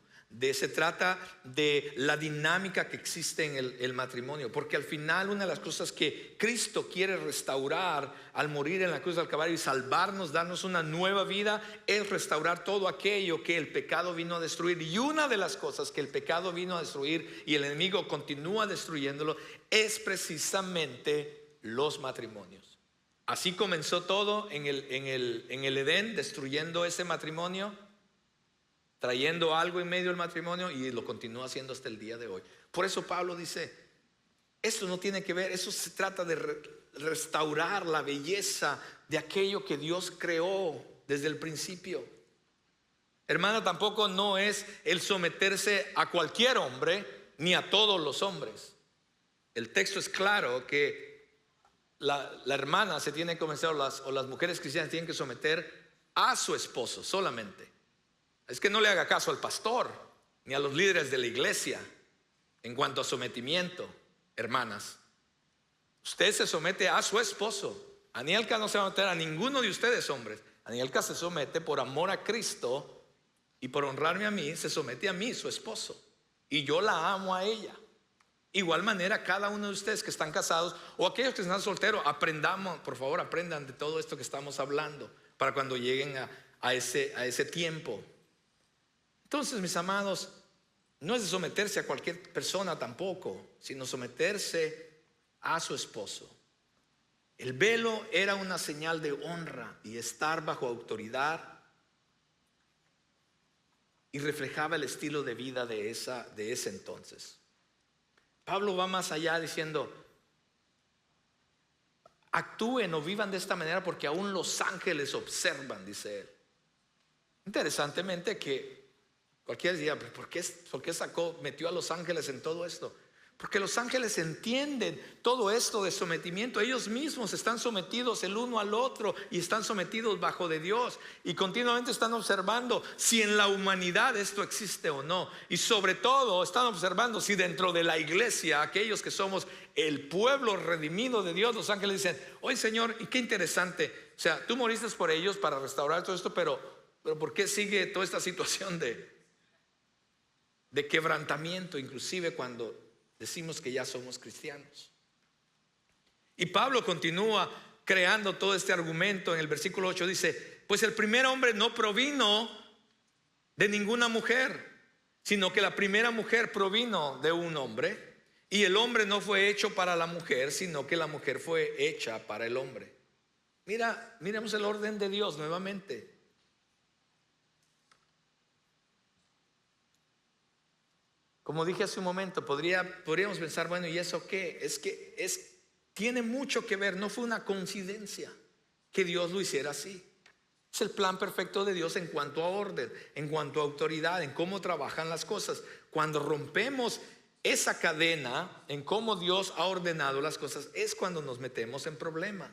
se trata de la dinámica que existe en el matrimonio, porque al final una de las cosas que Cristo quiere restaurar al morir en la cruz del Calvario y salvarnos, darnos una nueva vida, es restaurar todo aquello que el pecado vino a destruir. Y una de las cosas que el pecado vino a destruir y el enemigo continúa destruyéndolo es precisamente los matrimonios. Así comenzó todo en el Edén, destruyendo ese matrimonio, trayendo algo en medio del matrimonio, y lo continúa haciendo hasta el día de hoy. Por eso Pablo dice, eso no tiene que ver, eso se trata de restaurar la belleza de aquello que Dios creó desde el principio. Hermana, tampoco no es el someterse a cualquier hombre ni a todos los hombres. El texto es claro que la hermana se tiene que comenzar, o las mujeres cristianas tienen que someter a su esposo solamente. Es que no le haga caso al pastor ni a los líderes de la iglesia en cuanto a sometimiento, hermanas. Usted se somete a su esposo. Anielka no se va a meter a ninguno de ustedes, hombres. Anielka se somete por amor a Cristo y por honrarme a mí, se somete a mí, su esposo. Y yo la amo a ella. Igual manera, cada uno de ustedes que están casados o aquellos que están solteros, aprendamos, por favor, aprendan de todo esto que estamos hablando para cuando lleguen a ese tiempo. Entonces, mis amados, no es de someterse a cualquier persona tampoco, sino someterse a su esposo. El velo era una señal de honra y estar bajo autoridad, y reflejaba el estilo de vida de ese entonces. Pablo va más allá diciendo, actúen o vivan de esta manera porque aún los ángeles observan, dice él. Interesantemente que Cualquiera diría, ¿por qué metió a los ángeles en todo esto? Porque los ángeles entienden todo esto de sometimiento. Ellos mismos están sometidos el uno al otro y están sometidos bajo de Dios. Y continuamente están observando si en la humanidad esto existe o no. Y sobre todo están observando si dentro de la iglesia, aquellos que somos el pueblo redimido de Dios, los ángeles dicen, oye Señor, y qué interesante. O sea, tú moriste por ellos para restaurar todo esto, pero ¿por qué sigue toda esta situación de quebrantamiento, inclusive cuando decimos que ya somos cristianos? Y Pablo continúa creando todo este argumento. En el versículo 8 dice, pues el primer hombre no provino de ninguna mujer, sino que la primera mujer provino de un hombre, y el hombre no fue hecho para la mujer, sino que la mujer fue hecha para el hombre. Miremos el orden de Dios nuevamente. Como dije hace un momento, podríamos pensar, bueno, ¿y eso qué? Tiene mucho que ver, no fue una coincidencia que Dios lo hiciera así. Es el plan perfecto de Dios en cuanto a orden, en cuanto a autoridad, en cómo trabajan las cosas. Cuando rompemos esa cadena en cómo Dios ha ordenado las cosas, es cuando nos metemos en problema.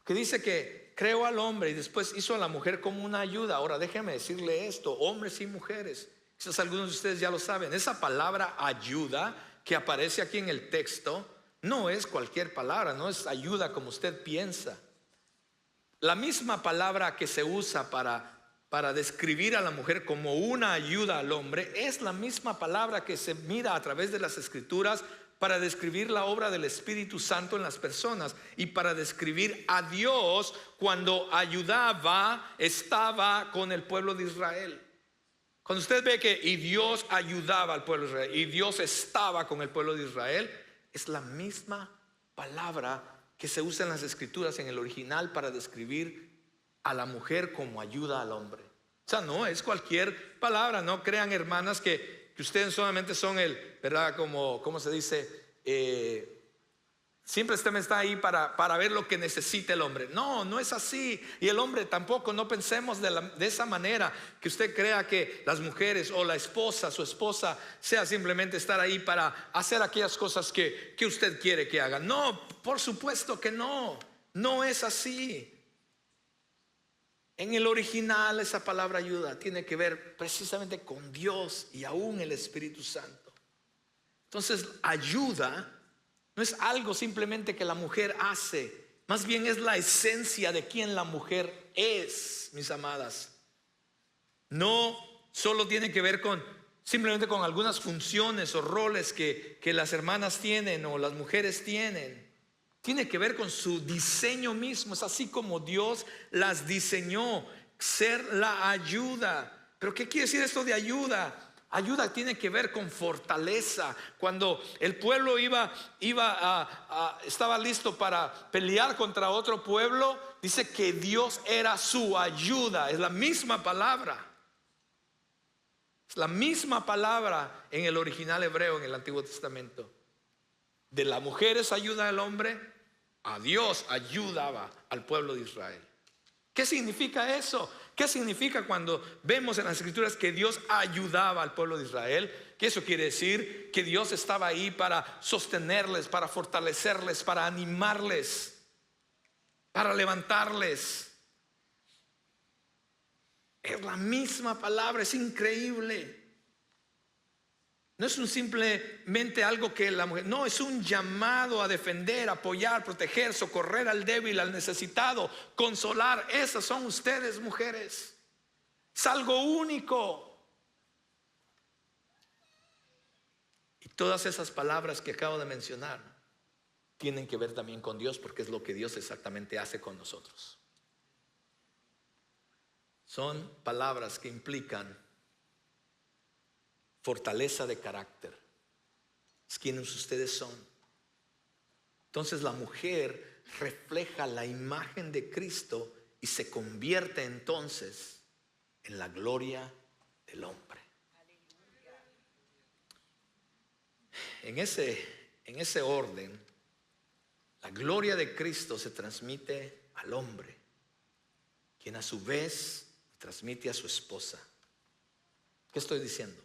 Que dice que creó al hombre y después hizo a la mujer como una ayuda. Ahora déjeme decirle esto, hombres y mujeres, quizás algunos de ustedes ya lo saben, esa palabra ayuda que aparece aquí en el texto no es cualquier palabra, no es ayuda como usted piensa. La misma palabra que se usa para describir a la mujer como una ayuda al hombre es la misma palabra que se mira a través de las escrituras para describir la obra del Espíritu Santo en las personas y para describir a Dios cuando estaba con el pueblo de Israel. Cuando usted ve que y Dios ayudaba al pueblo de Israel y Dios estaba con el pueblo de Israel, es la misma palabra que se usa en las escrituras en el original para describir a la mujer como ayuda al hombre. O sea, no es cualquier palabra. No crean, hermanas, que ustedes solamente son ¿verdad? ¿Cómo se dice? Siempre usted está ahí para ver lo que necesita el hombre. No es así. Y el hombre tampoco, no pensemos de esa manera, que usted crea que las mujeres o su esposa sea simplemente estar ahí para hacer aquellas cosas que usted quiere que haga. No, por supuesto que no es así. En el original esa palabra ayuda tiene que ver precisamente con Dios y aún el Espíritu Santo. Entonces ayuda no es algo simplemente que la mujer hace, más bien es la esencia de quien la mujer es, mis amadas. No solo tiene que ver simplemente con algunas funciones o roles que las hermanas tienen o las mujeres tienen. Tiene que ver con su diseño mismo. Es así como Dios las diseñó, ser la ayuda. ¿Pero qué quiere decir esto de ayuda? Ayuda tiene que ver con fortaleza. Cuando el pueblo estaba listo para pelear contra otro pueblo, dice que Dios era su ayuda. Es la misma palabra. Es la misma palabra en el original hebreo en el Antiguo Testamento. De la mujer es ayuda al hombre, a Dios ayudaba al pueblo de Israel. ¿Qué significa eso? ¿Qué significa cuando vemos en las escrituras que Dios ayudaba al pueblo de Israel? Que eso quiere decir que Dios estaba ahí para sostenerles, para fortalecerles, para animarles, para levantarles. Es la misma palabra, es increíble. No es simplemente algo que la mujer, no, es un llamado a defender, apoyar, proteger, socorrer al débil, al necesitado, consolar. Esas son ustedes, mujeres. Es algo único. Y todas esas palabras que acabo de mencionar tienen que ver también con Dios, porque es lo que Dios exactamente hace con nosotros. Son palabras que implican fortaleza de carácter. Es quienes ustedes son. Entonces la mujer refleja la imagen de Cristo y se convierte entonces en la gloria del hombre. En ese orden, la gloria de Cristo se transmite al hombre, quien a su vez transmite a su esposa. ¿Qué estoy diciendo?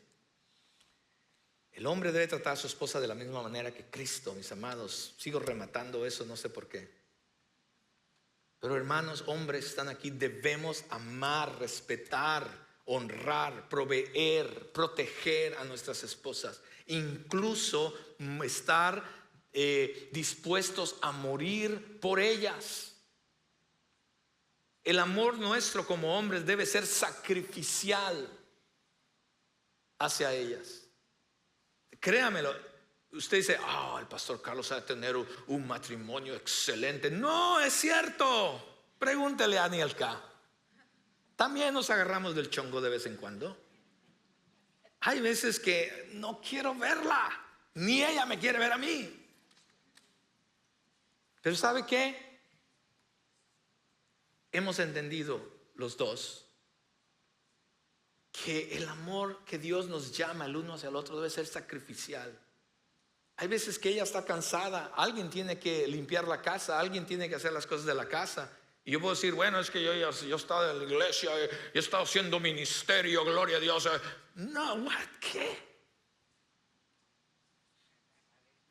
El hombre debe tratar a su esposa de la misma manera que Cristo, mis amados. Sigo rematando eso, no sé por qué. Pero hermanos, hombres están aquí, debemos amar, respetar, honrar, proveer, proteger a nuestras esposas. Incluso estar dispuestos a morir por ellas. El amor nuestro como hombres debe ser sacrificial hacia ellas. Créamelo, usted dice, el pastor Carlos ha de tener un matrimonio excelente. No, es cierto. Pregúntele a Anielka. También nos agarramos del chongo de vez en cuando. Hay veces que no quiero verla, ni ella me quiere ver a mí. Pero ¿sabe qué? Hemos entendido los dos que el amor que Dios nos llama el uno hacia el otro debe ser sacrificial. Hay veces que ella está cansada, alguien tiene que limpiar la casa, alguien tiene que hacer las cosas de la casa. Y yo puedo decir, bueno, es que yo he estado en la iglesia, he estado haciendo ministerio, gloria a Dios. No, ¿qué?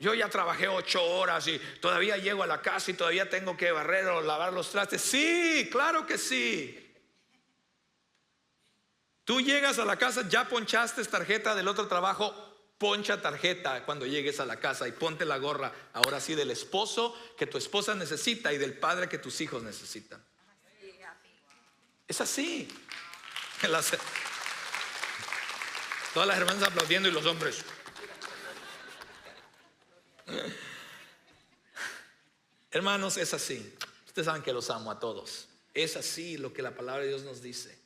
Yo ya trabajé 8 horas y todavía llego a la casa y todavía tengo que barrer o lavar los trastes. Sí, claro que sí. Tú llegas a la casa, ya ponchaste tarjeta del otro trabajo, poncha tarjeta cuando llegues a la casa y ponte la gorra, ahora sí, del esposo que tu esposa necesita y del padre que tus hijos necesitan. Es así. Todas las hermanas aplaudiendo y los hombres. Hermanos, es así. Ustedes saben que los amo a todos. Es así lo que la palabra de Dios nos dice.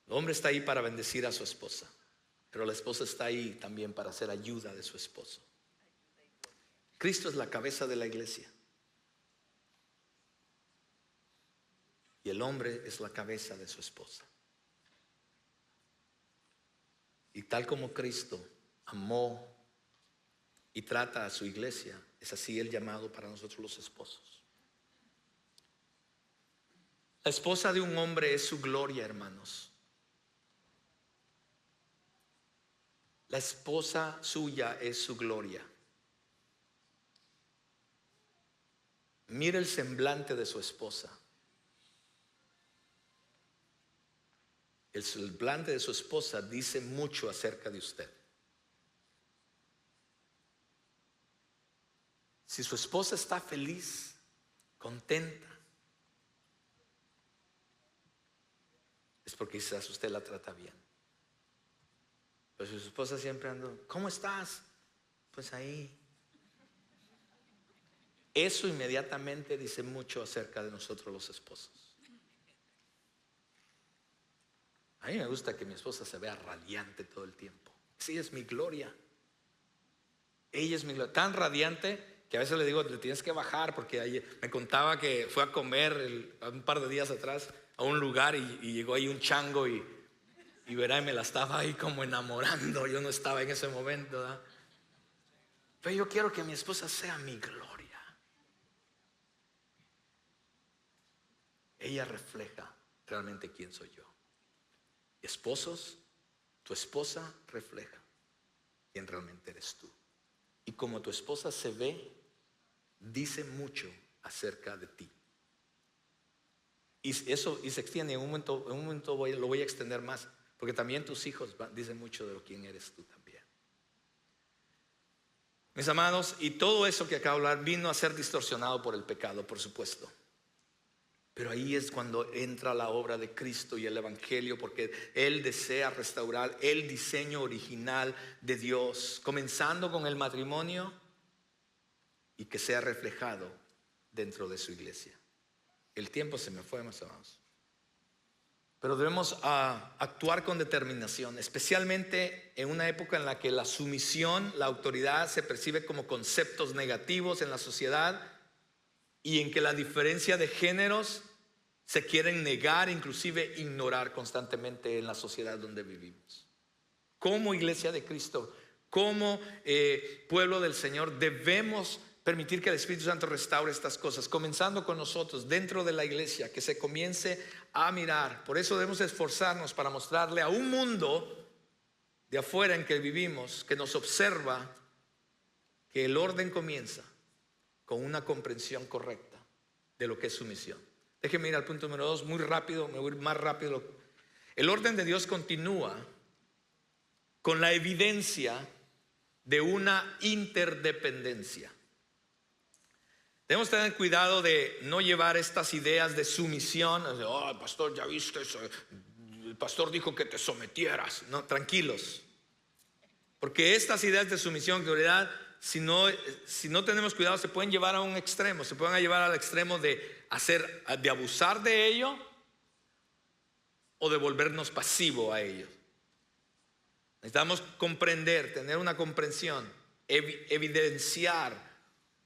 El hombre está ahí para bendecir a su esposa, pero la esposa está ahí también para hacer ayuda de su esposo. Cristo es la cabeza de la iglesia y el hombre es la cabeza de su esposa. Y tal como Cristo amó y trata a su iglesia, es así el llamado para nosotros los esposos. La esposa de un hombre es su gloria, hermanos. La esposa suya es su gloria. Mire el semblante de su esposa. El semblante de su esposa dice mucho acerca de usted. Si su esposa está feliz, contenta, es porque quizás usted la trata bien. Pero si su esposa siempre anda, ¿cómo estás? Pues ahí. Eso inmediatamente dice mucho acerca de nosotros los esposos. A mí me gusta que mi esposa se vea radiante todo el tiempo. Sí, es mi gloria. Ella es mi gloria. Tan radiante que a veces le digo, le tienes que bajar, porque ayer me contaba que fue a comer un par de días atrás a un lugar y llegó ahí un chango y verá, y me la estaba ahí como enamorando. Yo no estaba en ese momento, ¿verdad? Pero yo quiero que mi esposa sea mi gloria. Ella refleja realmente quién soy yo. Esposos, tu esposa refleja quién realmente eres tú. Y como tu esposa se ve, dice mucho acerca de ti. Y eso se extiende. En un momento lo voy a extender más, porque también tus hijos dicen mucho de quién eres tú también. Mis amados, y todo eso que acabo de hablar vino a ser distorsionado por el pecado, por supuesto. Pero ahí es cuando entra la obra de Cristo y el Evangelio, porque Él desea restaurar el diseño original de Dios, comenzando con el matrimonio y que sea reflejado dentro de su iglesia. El tiempo se me fue, mis amados. Pero debemos actuar con determinación, especialmente en una época en la que la sumisión, la autoridad se percibe como conceptos negativos en la sociedad, y en que la diferencia de géneros se quieren negar, inclusive ignorar constantemente en la sociedad donde vivimos. Como iglesia de Cristo, como pueblo del Señor, debemos permitir que el Espíritu Santo restaure estas cosas, comenzando con nosotros dentro de la iglesia, que se comience a mirar. Por eso debemos esforzarnos para mostrarle a un mundo de afuera en que vivimos, que nos observa, que el orden comienza con una comprensión correcta de lo que es sumisión. Déjenme ir al punto número 2, muy rápido, me voy a ir más rápido. El orden de Dios continúa con la evidencia de una interdependencia. Debemos tener cuidado de no llevar estas ideas de sumisión. Oh, pastor, ya viste eso. El pastor dijo que te sometieras. No, tranquilos. Porque estas ideas de sumisión, que en realidad, si no tenemos cuidado, se pueden llevar a un extremo. Se pueden llevar al extremo de abusar de ello o de volvernos pasivo a ello. Necesitamos comprender, tener una comprensión, evidenciar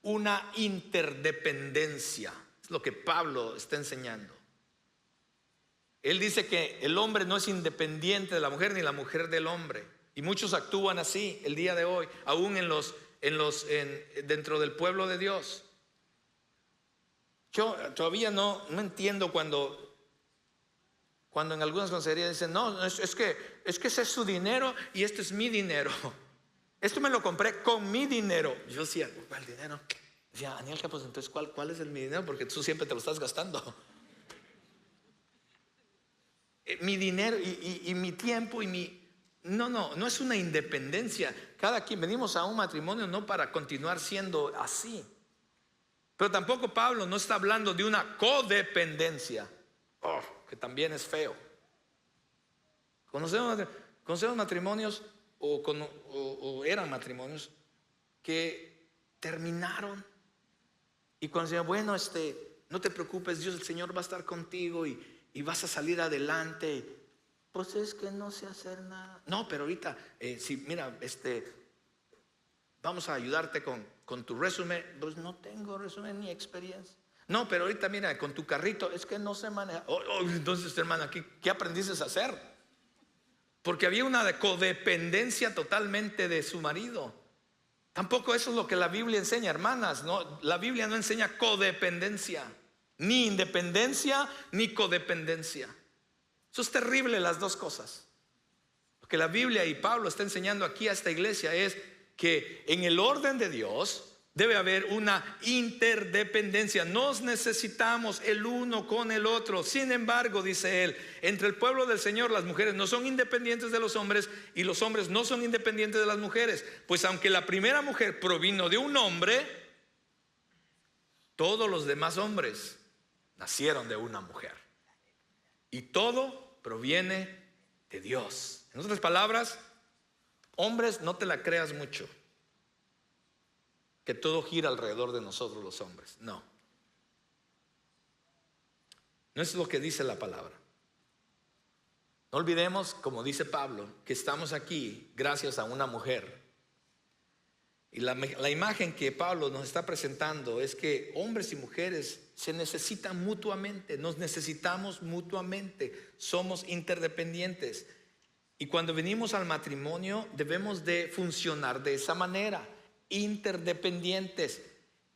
una interdependencia. Es lo que Pablo está enseñando. Él dice que el hombre no es independiente de la mujer ni la mujer del hombre. Y muchos actúan así el día de hoy, aún dentro del pueblo de Dios. Yo todavía no entiendo cuando en algunas consejerías dicen, no, es que ese es su dinero y este es mi dinero. Esto me lo compré con mi dinero. Yo decía, ¿cuál dinero? Decía, Anielka, pues entonces ¿cuál es mi dinero? Porque tú siempre te lo estás gastando. Mi dinero y mi tiempo y mi... No es una independencia. Cada quien venimos a un matrimonio no para continuar siendo así. Pero tampoco Pablo no está hablando de una codependencia, que también es feo. Conocemos matrimonios o eran matrimonios que terminaron y cuando decían, bueno, no te preocupes, Dios, el Señor va a estar contigo y vas a salir adelante. Pues es que no sé hacer nada. No, pero ahorita, mira, vamos a ayudarte con tu resumen. Pues no tengo resumen ni experiencia. No, pero ahorita mira, con tu carrito, es que no sé manejar. Entonces, hermana, ¿qué aprendiste a hacer? Porque había una codependencia totalmente de su marido. Tampoco eso es lo que la Biblia enseña, hermanas, ¿no? La Biblia no enseña codependencia, ni independencia, ni codependencia. Eso es terrible, las dos cosas. Lo que la Biblia y Pablo está enseñando aquí a esta iglesia es que en el orden de Dios debe haber una interdependencia. Nos necesitamos el uno con el otro. Sin embargo, dice él, entre el pueblo del Señor las mujeres no son independientes de los hombres y los hombres no son independientes de las mujeres. Pues aunque la primera mujer provino de un hombre, todos los demás hombres nacieron de una mujer. Y todo proviene de Dios. En otras palabras, hombres, no te la creas mucho, que todo gira alrededor de nosotros los hombres. No es lo que dice la palabra. No olvidemos, como dice Pablo, que estamos aquí gracias a una mujer. Y la imagen que Pablo nos está presentando es que hombres y mujeres se necesitan mutuamente, nos necesitamos mutuamente, somos interdependientes. Y cuando venimos al matrimonio debemos de funcionar de esa manera, interdependientes.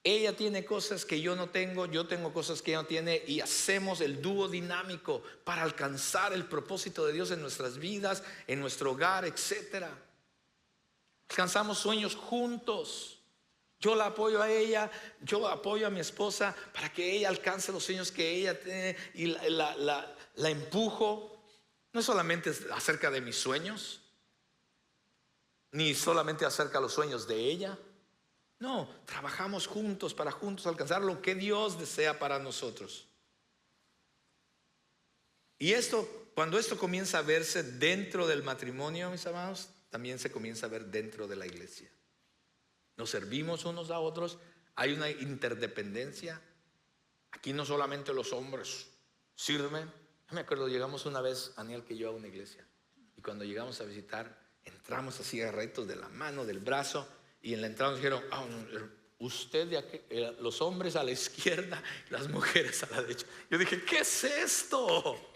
Ella tiene cosas que yo no tengo, yo tengo cosas que ella no tiene, y hacemos el dúo dinámico para alcanzar el propósito de Dios en nuestras vidas, en nuestro hogar, etcétera. Alcanzamos sueños juntos. Yo la apoyo a ella, yo apoyo a mi esposa para que ella alcance los sueños que ella tiene y la empujo. No es solamente acerca de mis sueños, ni solamente acerca de los sueños de ella. No, trabajamos juntos para juntos alcanzar lo que Dios desea para nosotros. Y cuando esto comienza a verse dentro del matrimonio, mis amados, también se comienza a ver dentro de la iglesia. Nos servimos unos a otros, hay una interdependencia. Aquí no solamente los hombres sirven. Yo me acuerdo, llegamos una vez, Aniel que yo, a una iglesia, y cuando llegamos a visitar, entramos así agarraditos de la mano, del brazo, y en la entrada nos dijeron, usted los hombres a la izquierda, las mujeres a la derecha. Yo dije, ¿qué es esto?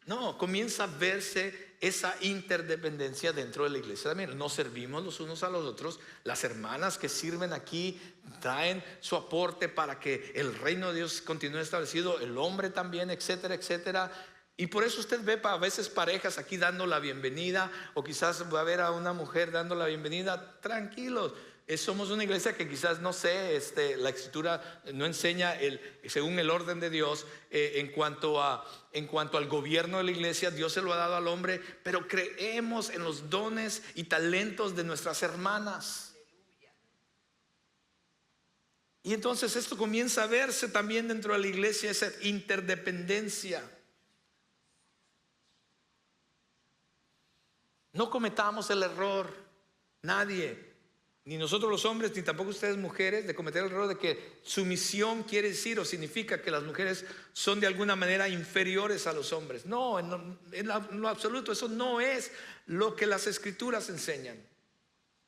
No, comienza a verse esa interdependencia dentro de la iglesia también. Nos servimos los unos a los otros. Las hermanas que sirven aquí traen su aporte para que el reino de Dios continúe establecido. El hombre también, etcétera, etcétera. Y por eso usted ve a veces parejas aquí dando la bienvenida, o quizás va a ver a una mujer dando la bienvenida. Tranquilos. Somos una iglesia que quizás, no sé, la escritura no enseña según el orden de Dios en cuanto al gobierno de la iglesia. Dios se lo ha dado al hombre, pero creemos en los dones y talentos de nuestras hermanas. Y entonces esto comienza a verse también dentro de la iglesia, esa interdependencia. No cometamos el error, nadie, ni nosotros los hombres, ni tampoco ustedes mujeres, de cometer el error de que sumisión quiere decir o significa que las mujeres son de alguna manera inferiores a los hombres. No, en lo absoluto, eso no es lo que las escrituras enseñan.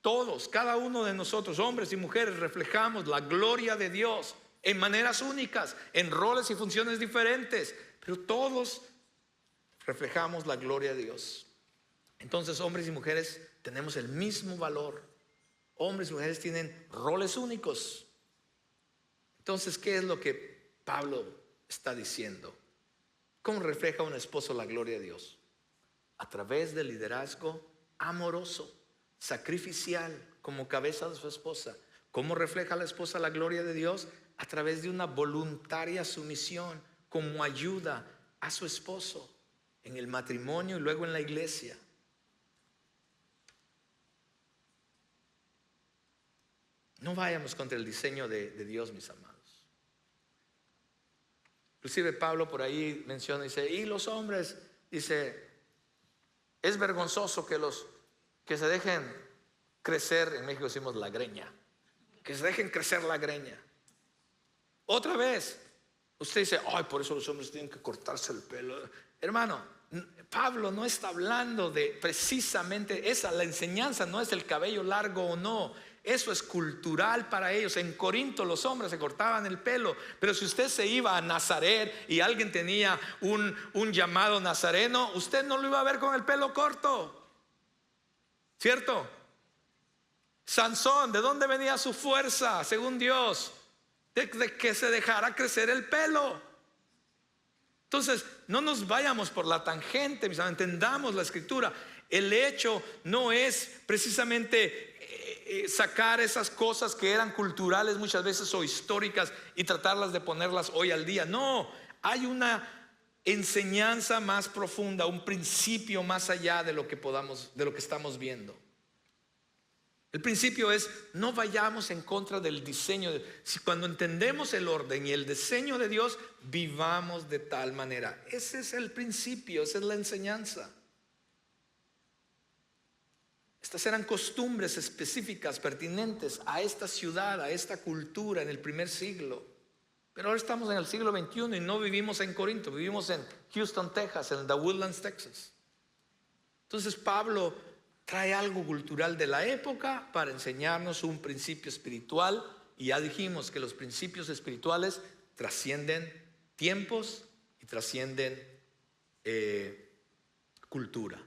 Todos, cada uno de nosotros, hombres y mujeres, reflejamos la gloria de Dios en maneras únicas, en roles y funciones diferentes, pero todos reflejamos la gloria de Dios. Entonces, hombres y mujeres tenemos el mismo valor. Hombres y mujeres tienen roles únicos. Entonces, ¿qué es lo que Pablo está diciendo? ¿Cómo refleja un esposo la gloria de Dios? A través del liderazgo amoroso, sacrificial, como cabeza de su esposa. ¿Cómo refleja la esposa la gloria de Dios? A través de una voluntaria sumisión, como ayuda a su esposo en el matrimonio y luego en la iglesia. No vayamos contra el diseño de Dios, mis amados. Inclusive Pablo por ahí menciona, dice, y los hombres, dice, es vergonzoso que se dejen crecer, en México decimos la greña, que se dejen crecer la greña. Otra vez, usted dice, ay, por eso los hombres tienen que cortarse el pelo. Hermano, Pablo no está hablando de precisamente esa, la enseñanza no es el cabello largo o no. Eso es cultural para ellos. En Corinto los hombres se cortaban el pelo, pero si usted se iba a Nazaret y alguien tenía un llamado nazareno, usted no lo iba a ver con el pelo corto, ¿cierto? Sansón, ¿de dónde venía su fuerza según Dios? De que se dejara crecer el pelo. Entonces, no nos vayamos por la tangente, mis amigos, entendamos la escritura. El hecho no es precisamente sacar esas cosas que eran culturales muchas veces o históricas y tratarlas de ponerlas hoy al día. No, hay una enseñanza más profunda, un principio más allá de lo que estamos viendo. El principio es: no vayamos en contra del diseño. Si cuando entendemos el orden y el diseño de Dios, vivamos de tal manera. Ese es el principio, esa es la enseñanza. Estas eran costumbres específicas pertinentes a esta ciudad, a esta cultura en el primer siglo. Pero ahora estamos en el siglo XXI y no vivimos en Corinto, vivimos en Houston, Texas, en The Woodlands, Texas. Entonces Pablo trae algo cultural de la época para enseñarnos un principio espiritual. Y ya dijimos que los principios espirituales trascienden tiempos y trascienden cultura.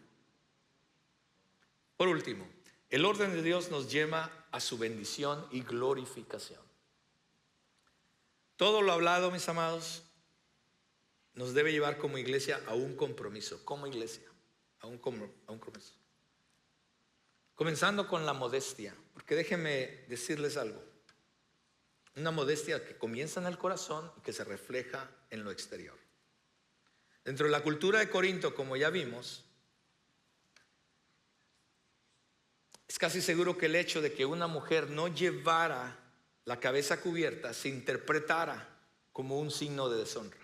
Por último, el orden de Dios nos lleva a su bendición y glorificación. Todo lo hablado, mis amados, nos debe llevar como iglesia a un compromiso, como iglesia, a un compromiso. Comenzando con la modestia, porque déjenme decirles algo. Una modestia que comienza en el corazón y que se refleja en lo exterior. Dentro de la cultura de Corinto, como ya vimos, es casi seguro que el hecho de que una mujer no llevara la cabeza cubierta se interpretara como un signo de deshonra.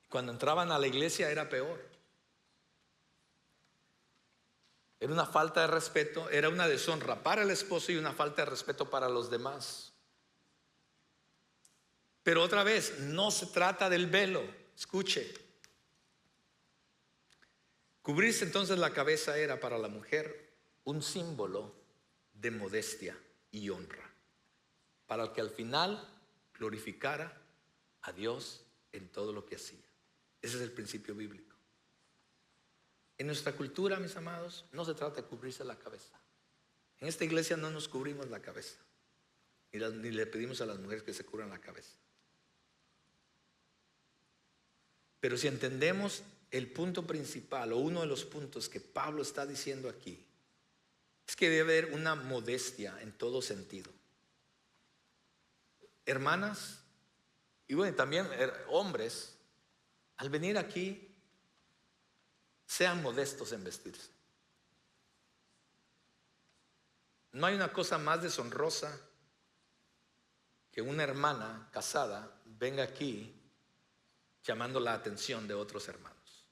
Cuando entraban a la iglesia era peor. Era una falta de respeto, era una deshonra para el esposo y una falta de respeto para los demás. Pero otra vez, no se trata del velo. Escuche. Cubrirse entonces la cabeza era para la mujer un símbolo de modestia y honra, para que al final glorificara a Dios en todo lo que hacía. Ese es el principio bíblico. En nuestra cultura, mis amados, no se trata de cubrirse la cabeza. En esta iglesia no nos cubrimos la cabeza, ni le pedimos a las mujeres que se cubran la cabeza. Pero si entendemos el punto principal, o uno de los puntos que Pablo está diciendo aquí, es que debe haber una modestia en todo sentido. Hermanas, y bueno, también hombres, al venir aquí, sean modestos en vestirse. No hay una cosa más deshonrosa que una hermana casada venga aquí llamando la atención de otros hermanos.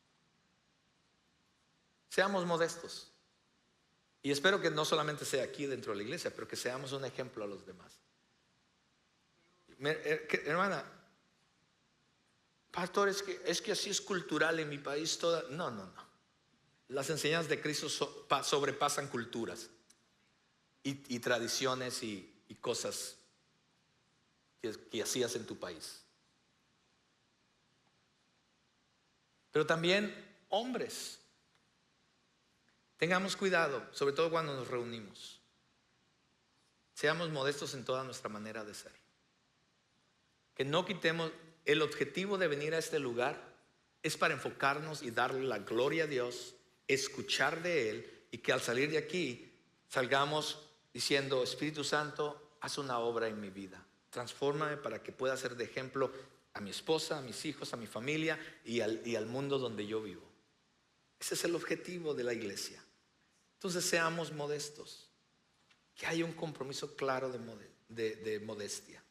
Seamos modestos. Y espero que no solamente sea aquí dentro de la iglesia, pero que seamos un ejemplo a los demás. Hermana, pastor, es que así es cultural en mi país toda. No. Las enseñanzas de Cristo sobrepasan culturas y tradiciones y cosas que hacías en tu país. Pero también hombres, tengamos cuidado, sobre todo cuando nos reunimos. Seamos modestos en toda nuestra manera de ser. Que no quitemos, el objetivo de venir a este lugar es para enfocarnos y darle la gloria a Dios, escuchar de Él, y que al salir de aquí salgamos diciendo: Espíritu Santo, haz una obra en mi vida, transfórmame para que pueda ser de ejemplo a mi esposa, a mis hijos, a mi familia y al mundo donde yo vivo. Ese es el objetivo de la iglesia. Entonces seamos modestos, que haya un compromiso claro de modestia,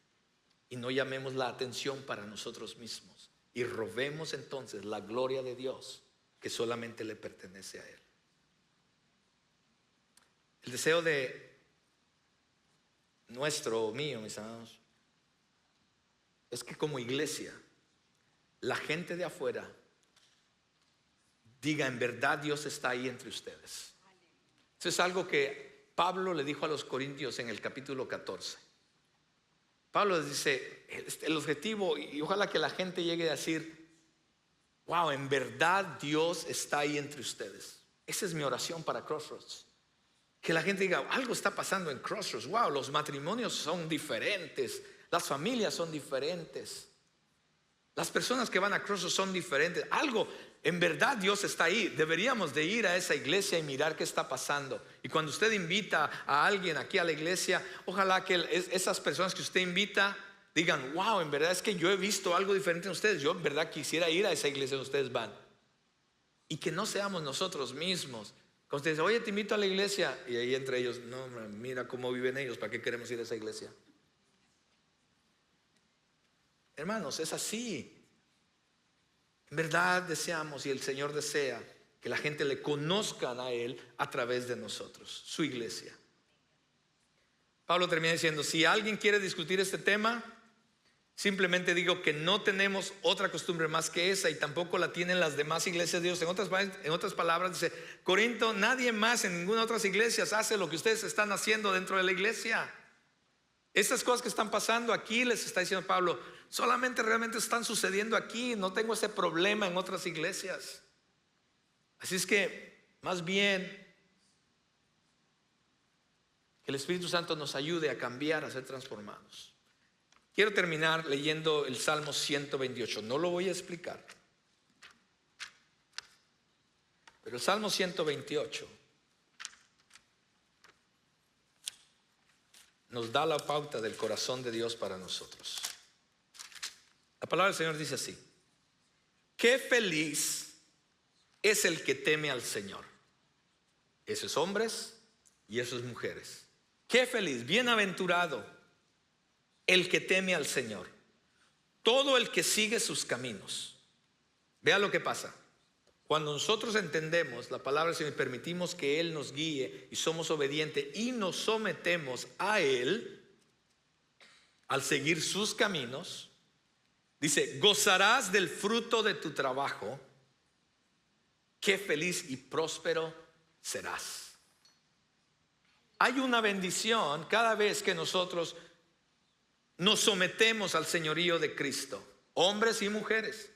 y no llamemos la atención para nosotros mismos y robemos entonces la gloria de Dios que solamente le pertenece a Él. El deseo de nuestro, mío, mis amados, es que como iglesia la gente de afuera diga: en verdad Dios está ahí entre ustedes. Eso es algo que Pablo le dijo a los corintios en el capítulo 14. Pablo les dice el objetivo, y ojalá que la gente llegue a decir: wow, en verdad Dios está ahí entre ustedes. Esa es mi oración para Crossroads. Que la gente diga: algo está pasando en Crossroads. Wow, los matrimonios son diferentes, las familias son diferentes, las personas que van a Crossroads son diferentes. Algo, en verdad Dios está ahí. Deberíamos de ir a esa iglesia y mirar qué está pasando. Y cuando usted invita a alguien aquí a la iglesia, ojalá que esas personas que usted invita digan: wow, en verdad es que yo he visto algo diferente en ustedes. Yo en verdad quisiera ir a esa iglesia donde ustedes van. Y que no seamos nosotros mismos. Cuando usted dice: oye, te invito a la iglesia, y ahí entre ellos: no, mira cómo viven ellos, ¿para qué queremos ir a esa iglesia? Hermanos, es así. En verdad deseamos, y el Señor desea, que la gente le conozcan a Él a través de nosotros, su iglesia. Pablo termina diciendo: si alguien quiere discutir este tema, simplemente digo que no tenemos otra costumbre más que esa, y tampoco la tienen las demás iglesias de Dios. En otras palabras dice: Corinto, nadie más en ninguna otra iglesias hace lo que ustedes están haciendo dentro de la iglesia. Estas cosas que están pasando aquí, les está diciendo Pablo, solamente realmente están sucediendo aquí. No tengo ese problema en otras iglesias. Así es que más bien que el Espíritu Santo nos ayude a cambiar, a ser transformados. Quiero terminar leyendo el Salmo 128. No lo voy a explicar, pero el Salmo 128 nos da la pauta del corazón de Dios para nosotros. La palabra del Señor dice así: qué feliz es el que teme al Señor. Esos hombres y esas mujeres. Qué feliz, bienaventurado el que teme al Señor, todo el que sigue sus caminos. Vea lo que pasa. Cuando nosotros entendemos la palabra del Señor y permitimos que Él nos guíe y somos obedientes y nos sometemos a Él, al seguir sus caminos, dice: gozarás del fruto de tu trabajo, qué feliz y próspero serás. Hay una bendición cada vez que nosotros nos sometemos al señorío de Cristo, hombres y mujeres.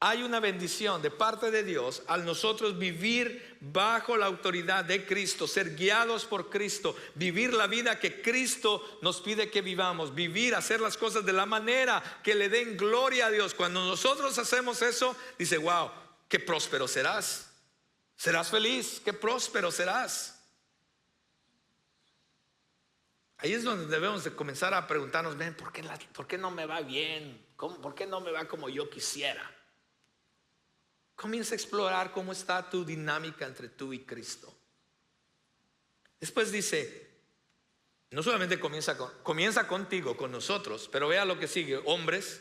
hay una bendición de parte de Dios al nosotros vivir bajo la autoridad de Cristo, ser guiados por Cristo, vivir la vida que Cristo nos pide que vivamos, vivir, hacer las cosas de la manera que le den gloria a Dios. Cuando nosotros hacemos eso, dice, wow, qué próspero serás. Serás feliz, qué próspero serás. Ahí es donde debemos de comenzar a preguntarnos, ven, ¿por qué no me va bien? ¿Por qué no me va como yo quisiera? Comienza a explorar cómo está tu dinámica entre tú y Cristo. Después dice, no solamente comienza contigo, con nosotros, pero vea lo que sigue, hombres.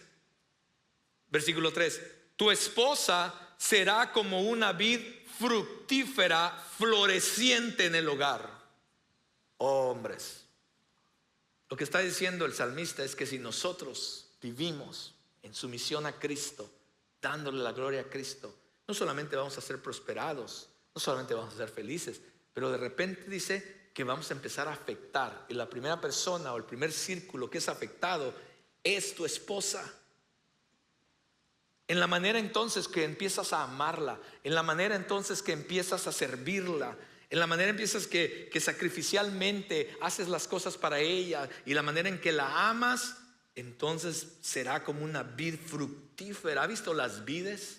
Versículo 3, tu esposa será como una vid fructífera floreciente en el hogar. Hombres, lo que está diciendo el salmista es que si nosotros vivimos en sumisión a Cristo, dándole la gloria a Cristo, no solamente vamos a ser prosperados, no solamente vamos a ser felices, pero de repente dice que vamos a empezar a afectar. Y la primera persona o el primer círculo que es afectado es tu esposa. En la manera entonces que empiezas a amarla, en la manera entonces que empiezas a servirla, en la manera empiezas que sacrificialmente haces las cosas para ella, y la manera en que la amas, entonces será como una vid fructífera. ¿Ha visto las vides?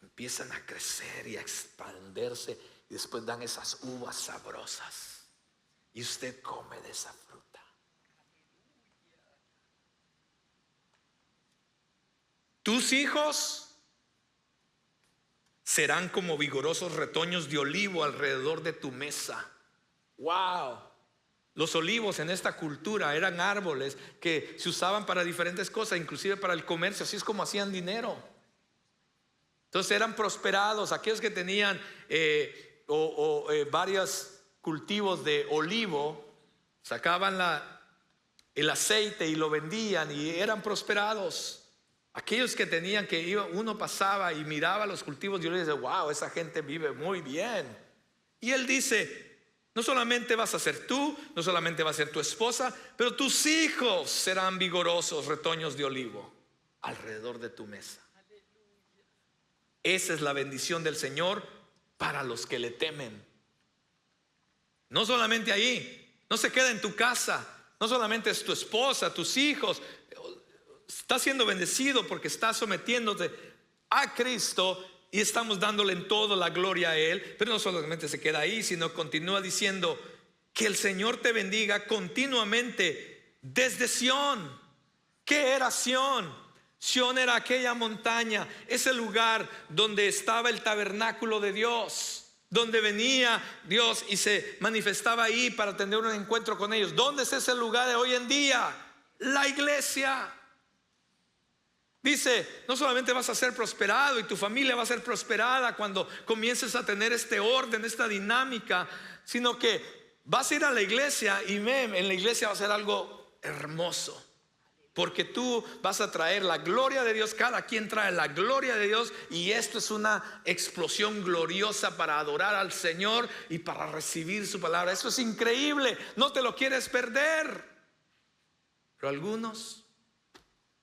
Empiezan a crecer y a expandirse y después dan esas uvas sabrosas y usted come de esa fruta. Tus hijos serán como vigorosos retoños de olivo alrededor de tu mesa. Wow. Los olivos en esta cultura eran árboles que se usaban para diferentes cosas, inclusive para el comercio. Así es como hacían dinero. Entonces eran prosperados aquellos que tenían varios cultivos de olivo, sacaban el aceite y lo vendían y eran prosperados. Aquellos que tenían uno pasaba y miraba los cultivos de olivo y decía, wow, esa gente vive muy bien. Y él dice, no solamente vas a ser tú, no solamente va a ser tu esposa, pero tus hijos serán vigorosos retoños de olivo alrededor de tu mesa. Esa es la bendición del Señor para los que le temen. No solamente ahí, no se queda en tu casa, no solamente es tu esposa, tus hijos. Estás siendo bendecido porque estás sometiéndote a Cristo y estamos dándole en todo la gloria a Él. Pero no solamente se queda ahí, sino continúa diciendo que el Señor te bendiga continuamente desde Sión. ¿Qué era Sión? Sión era aquella montaña, ese lugar donde estaba el tabernáculo de Dios, donde venía Dios y se manifestaba ahí para tener un encuentro con ellos. ¿Dónde es ese lugar de hoy en día? La iglesia. Dice, no solamente vas a ser prosperado y tu familia va a ser prosperada cuando comiences a tener este orden, esta dinámica, sino que vas a ir a la iglesia y en la iglesia va a ser algo hermoso. Porque tú vas a traer la gloria de Dios, cada quien trae la gloria de Dios, y esto es una explosión gloriosa para adorar al Señor y para recibir su palabra. Eso es increíble, no te lo quieres perder. Pero algunos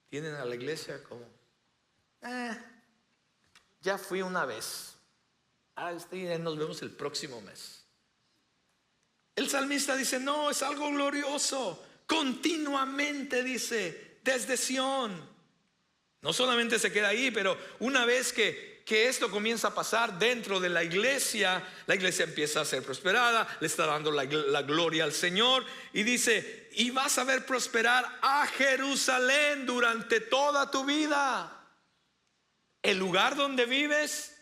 tienen a la iglesia como, ya fui una vez, nos vemos el próximo mes. El salmista dice, no, es algo glorioso. Continuamente, dice, desde Sión. No solamente se queda ahí, pero una vez que esto comienza a pasar dentro de la iglesia empieza a ser prosperada, le está dando la gloria al Señor, y dice, y vas a ver prosperar a Jerusalén durante toda tu vida. El lugar donde vives,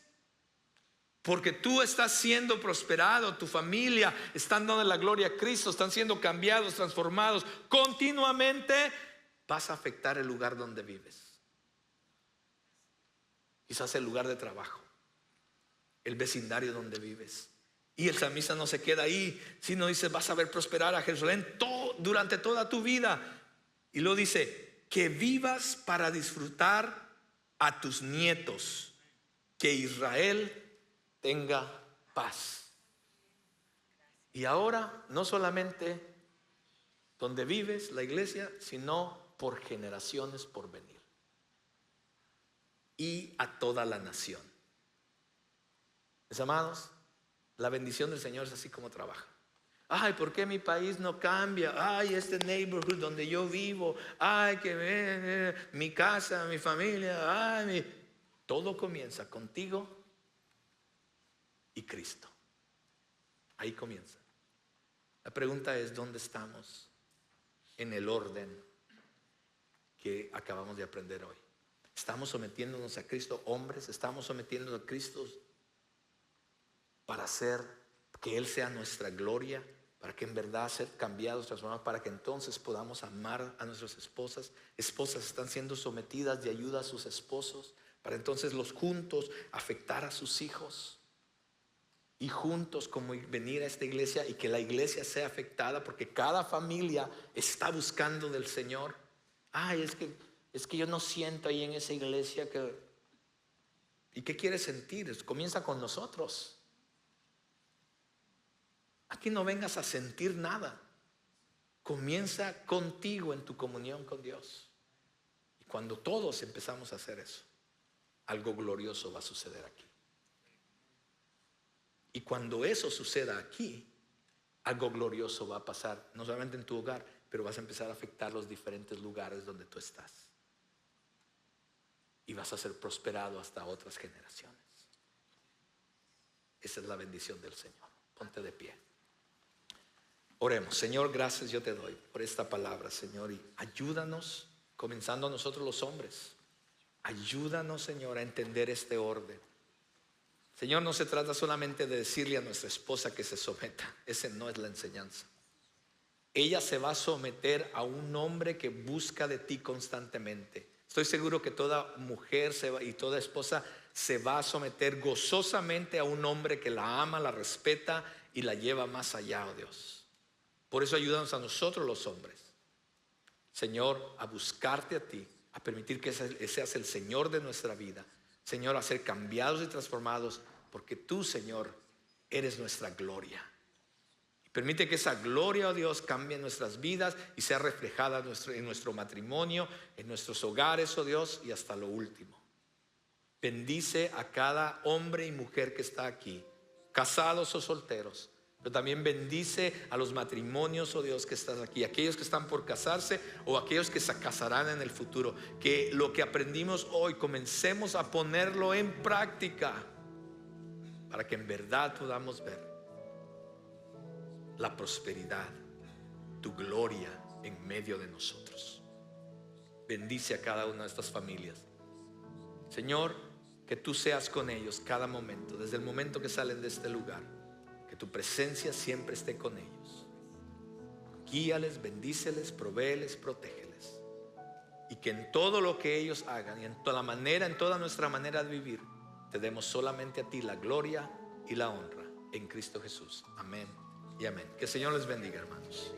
porque tú estás siendo prosperado, tu familia están dando la gloria a Cristo, están siendo cambiados, transformados continuamente, vas a afectar el lugar donde vives. Quizás el lugar de trabajo, el vecindario donde vives. Y el salmista no se queda ahí, sino dice, vas a ver prosperar a Jerusalén durante toda tu vida. Y luego dice, que vivas para disfrutar a tus nietos, que Israel tenga paz. Y ahora no solamente donde vives, la iglesia, sino por generaciones por venir. y a toda la nación. Mis amados, la bendición del Señor es así como trabaja. Ay, ¿por qué mi país no cambia? Ay, este neighborhood donde yo vivo. Ay, que mi casa, mi familia. Ay, todo comienza contigo y Cristo. Ahí comienza. La pregunta es, ¿dónde estamos en el orden que acabamos de aprender hoy? ¿Estamos sometiéndonos a Cristo, hombres? ¿Estamos sometiéndonos a Cristo para hacer que Él sea nuestra gloria? Para que en verdad ser cambiados, transformados, para que entonces podamos amar a nuestras esposas. Esposas están siendo sometidas de ayuda a sus esposos, para entonces los juntos afectar a sus hijos. Y juntos como venir a esta iglesia y que la iglesia sea afectada, porque cada familia está buscando del Señor. Ay, es que yo no siento ahí en esa iglesia que... ¿Y qué quieres sentir? Comienza con nosotros. Aquí no vengas a sentir nada. Comienza contigo en tu comunión con Dios. Y cuando todos empezamos a hacer eso, algo glorioso va a suceder aquí. Y cuando eso suceda aquí, algo glorioso va a pasar, no solamente en tu hogar, pero vas a empezar a afectar los diferentes lugares donde tú estás. Y vas a ser prosperado hasta otras generaciones. Esa es la bendición del Señor. Ponte de pie. Oremos. Señor, gracias yo te doy por esta palabra, Señor, y ayúdanos, comenzando a nosotros los hombres. Ayúdanos, Señor, a entender este orden. Señor, no se trata solamente de decirle a nuestra esposa que se someta. Ese no es la enseñanza. Ella se va a someter a un hombre que busca de ti constantemente. Estoy seguro que toda mujer y toda esposa se va a someter gozosamente a un hombre que la ama, la respeta y la lleva más allá, oh Dios. Por eso ayúdanos a nosotros los hombres, Señor, a buscarte a ti, a permitir que seas el Señor de nuestra vida. Señor, a ser cambiados y transformados, porque tú, Señor, eres nuestra gloria. Y permite que esa gloria, oh Dios, cambie nuestras vidas y sea reflejada en nuestro matrimonio, en nuestros hogares, oh Dios, y hasta lo último. Bendice a cada hombre y mujer que está aquí, casados o solteros. Pero también bendice a los matrimonios, oh Dios, que estás aquí, aquellos que están por casarse o aquellos que se casarán en el futuro. Que lo que aprendimos hoy comencemos a ponerlo en práctica para que en verdad podamos ver la prosperidad, tu gloria en medio de nosotros. Bendice a cada una de estas familias, Señor, que tú seas con ellos cada momento, desde el momento que salen de este lugar. Que tu presencia siempre esté con ellos. Guíales, bendíceles, provéeles, protégeles. Y que en todo lo que ellos hagan y en toda nuestra manera de vivir, te demos solamente a ti la gloria y la honra en Cristo Jesús. Amén y amén. Que el Señor les bendiga, hermanos.